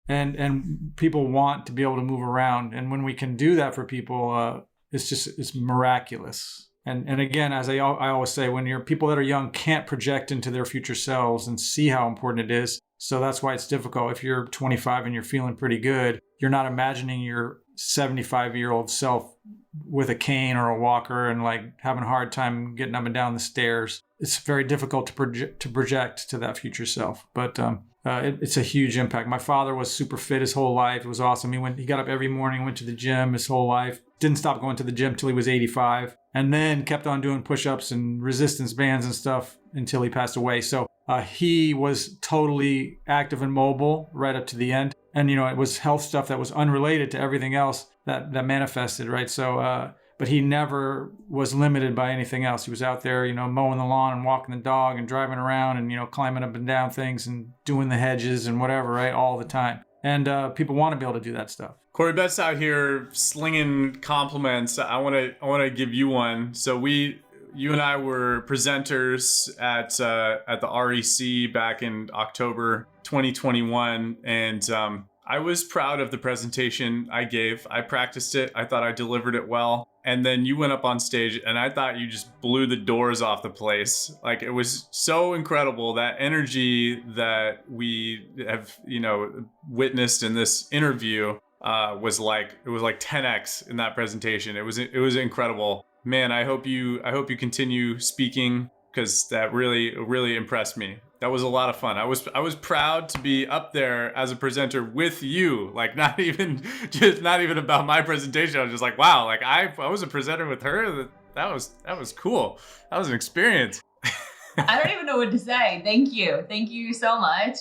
And people want to be able to move around. And when we can do that for people, it's miraculous. And again, as I always say, when people that are young can't project into their future selves and see how important it is. So that's why it's difficult. If you're 25 and you're feeling pretty good, you're not imagining your 75-year-old self with a cane or a walker and having a hard time getting up and down the stairs. It's very difficult to project to that future self. But it's a huge impact. My father was super fit his whole life. It was awesome. He got up every morning, went to the gym his whole life. Didn't stop going to the gym till he was 85, and then kept on doing push-ups and resistance bands and stuff until he passed away. So he was totally active and mobile right up to the end. And, it was health stuff that was unrelated to everything else that manifested, right? So, but he never was limited by anything else. He was out there, mowing the lawn and walking the dog and driving around and, climbing up and down things and doing the hedges and whatever, right? All the time. And people want to be able to do that stuff. Corrie-Beth's out here slinging compliments. I want to give you one. So you and I were presenters at the REC back in October 2021, and I was proud of the presentation I gave. I practiced it. I thought I delivered it well. And then you went up on stage, and I thought you just blew the doors off the place. It was so incredible. That energy that we have, witnessed in this interview was like 10x in that presentation. It was incredible. Man, I hope you continue speaking, because that really impressed me. That was a lot of fun. I was proud to be up there as a presenter with you. Not even about my presentation. I was just like, wow, I was a presenter with her. That was cool. That was an experience. I don't even know what to say. Thank you so much.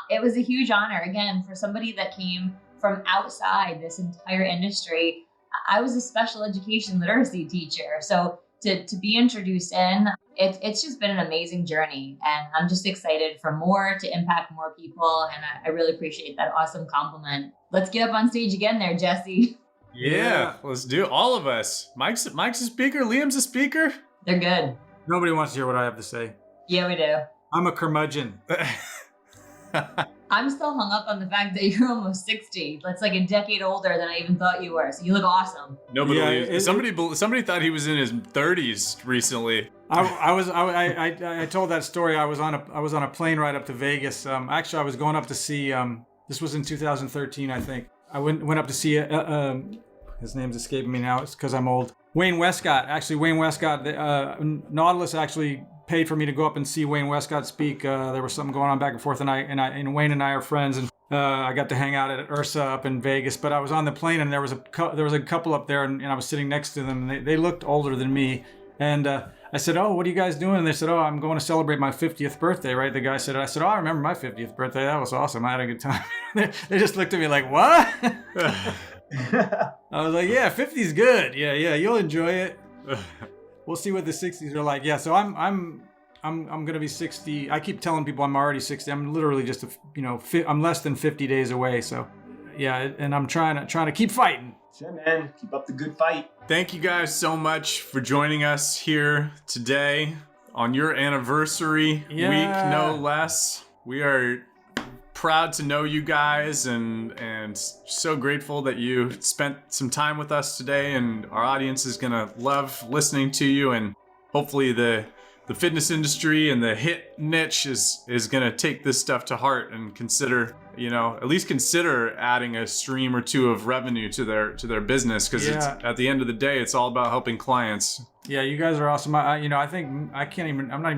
It was a huge honor, again, for somebody that came from outside this entire industry. I was a special education literacy teacher, so to be introduced in, it's just been an amazing journey, and I'm just excited for more, to impact more people, and I really appreciate that awesome compliment. Let's get up on stage again there, Jesse. Yeah, let's do it. All of us. Mike's a speaker. Liam's a speaker. They're good. Nobody wants to hear what I have to say. Yeah, we do. I'm a curmudgeon. I'm still hung up on the fact that you're almost 60. That's like a decade older than I even thought you were. So you look awesome. Nobody Yeah, believes. Somebody thought he was in his 30s recently. I told that story. I was on a plane ride up to Vegas. Actually, I was going up to see. This was in 2013, I think. I went up to see. His name's escaping me now. It's because I'm old. Wayne Westcott. Actually, Wayne Westcott. Nautilus actually paid for me to go up and see Wayne Westcott speak. There was something going on back and forth, and Wayne and I are friends, and I got to hang out at Ursa up in Vegas. But I was on the plane, and there was a couple up there, and I was sitting next to them, and they looked older than me. And I said, "Oh, what are you guys doing?" And they said, "Oh, I'm going to celebrate my 50th birthday." Right? The guy said, "I said, oh, I remember my 50th birthday. That was awesome. I had a good time." They just looked at me like, "What?" I was like, "Yeah, 50's good. Yeah, you'll enjoy it." We'll see what the 60s are like. Yeah, so I'm gonna be 60. I keep telling people I'm already 60. I'm literally just I'm less than 50 days away. So yeah, and I'm trying to keep fighting. Yeah, man, keep up the good fight. Thank you guys so much for joining us here today on your anniversary week, no less. We are proud to know you guys and so grateful that you spent some time with us today, and our audience is gonna love listening to you, and hopefully the fitness industry and the hit niche is gonna take this stuff to heart and at least consider adding a stream or two of revenue to their business, because it's at the end of the day, it's all about helping clients. Yeah, you guys are awesome. I'm not even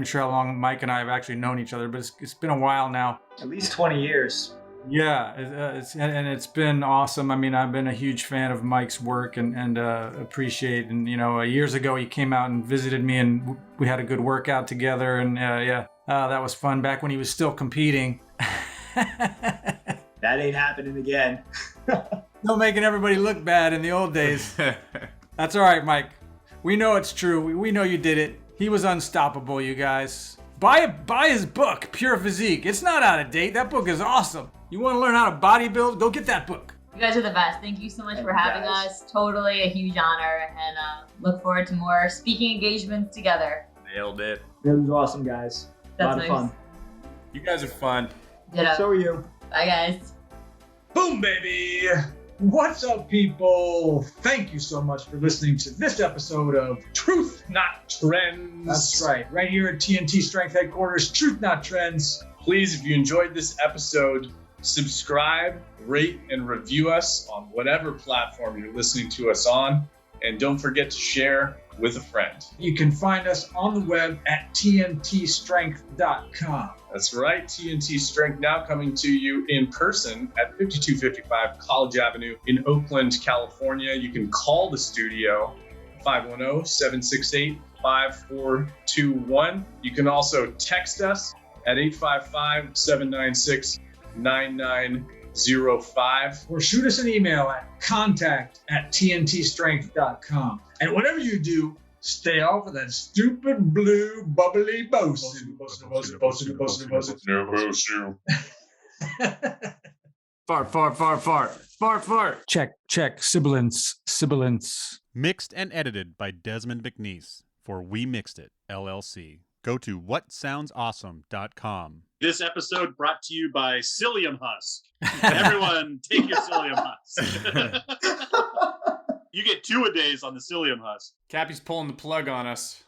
sure how long Mike and I have actually known each other, but it's been a while now. At least 20 years. Yeah, it's been awesome. I mean, I've been a huge fan of Mike's work and appreciate. And years ago he came out and visited me, and we had a good workout together. And that was fun back when he was still competing. That ain't happening again. No making everybody look bad in the old days. That's all right, Mike. We know it's true. We know you did it. He was unstoppable, you guys. Buy his book, Pure Physique. It's not out of date. That book is awesome. You want to learn how to bodybuild? Go get that book. You guys are the best. Thank you so much for having us. Totally a huge honor, and look forward to more speaking engagements together. Nailed it. It was awesome, guys. That's a lot of fun. You guys are fun. Ditto. So are you. Bye, guys. Boom, baby! What's up, people? Thank you so much for listening to this episode of Truth Not Trends. That's right here at TNT Strength Headquarters, Truth Not Trends. Please, if you enjoyed this episode, subscribe, rate, and review us on whatever platform you're listening to us on. And don't forget to share with a friend. You can find us on the web at tntstrength.com. That's right, TNT Strength now coming to you in person at 5255 College Avenue in Oakland, California. You can call the studio 510-768-5421. You can also text us at 855-796-9905. Or shoot us an email at contact@tntstrength.com. And whatever you do, stay off of that stupid blue bubbly boasting. Fart. Check. Sibilance. Mixed and edited by Desmond McNeese for We Mixed It, LLC. Go to whatsoundsawesome.com. This episode brought to you by Psyllium Husk. Everyone, take your Psyllium Husk. You get 2-a-days on the Psyllium Husk. Cappy's pulling the plug on us.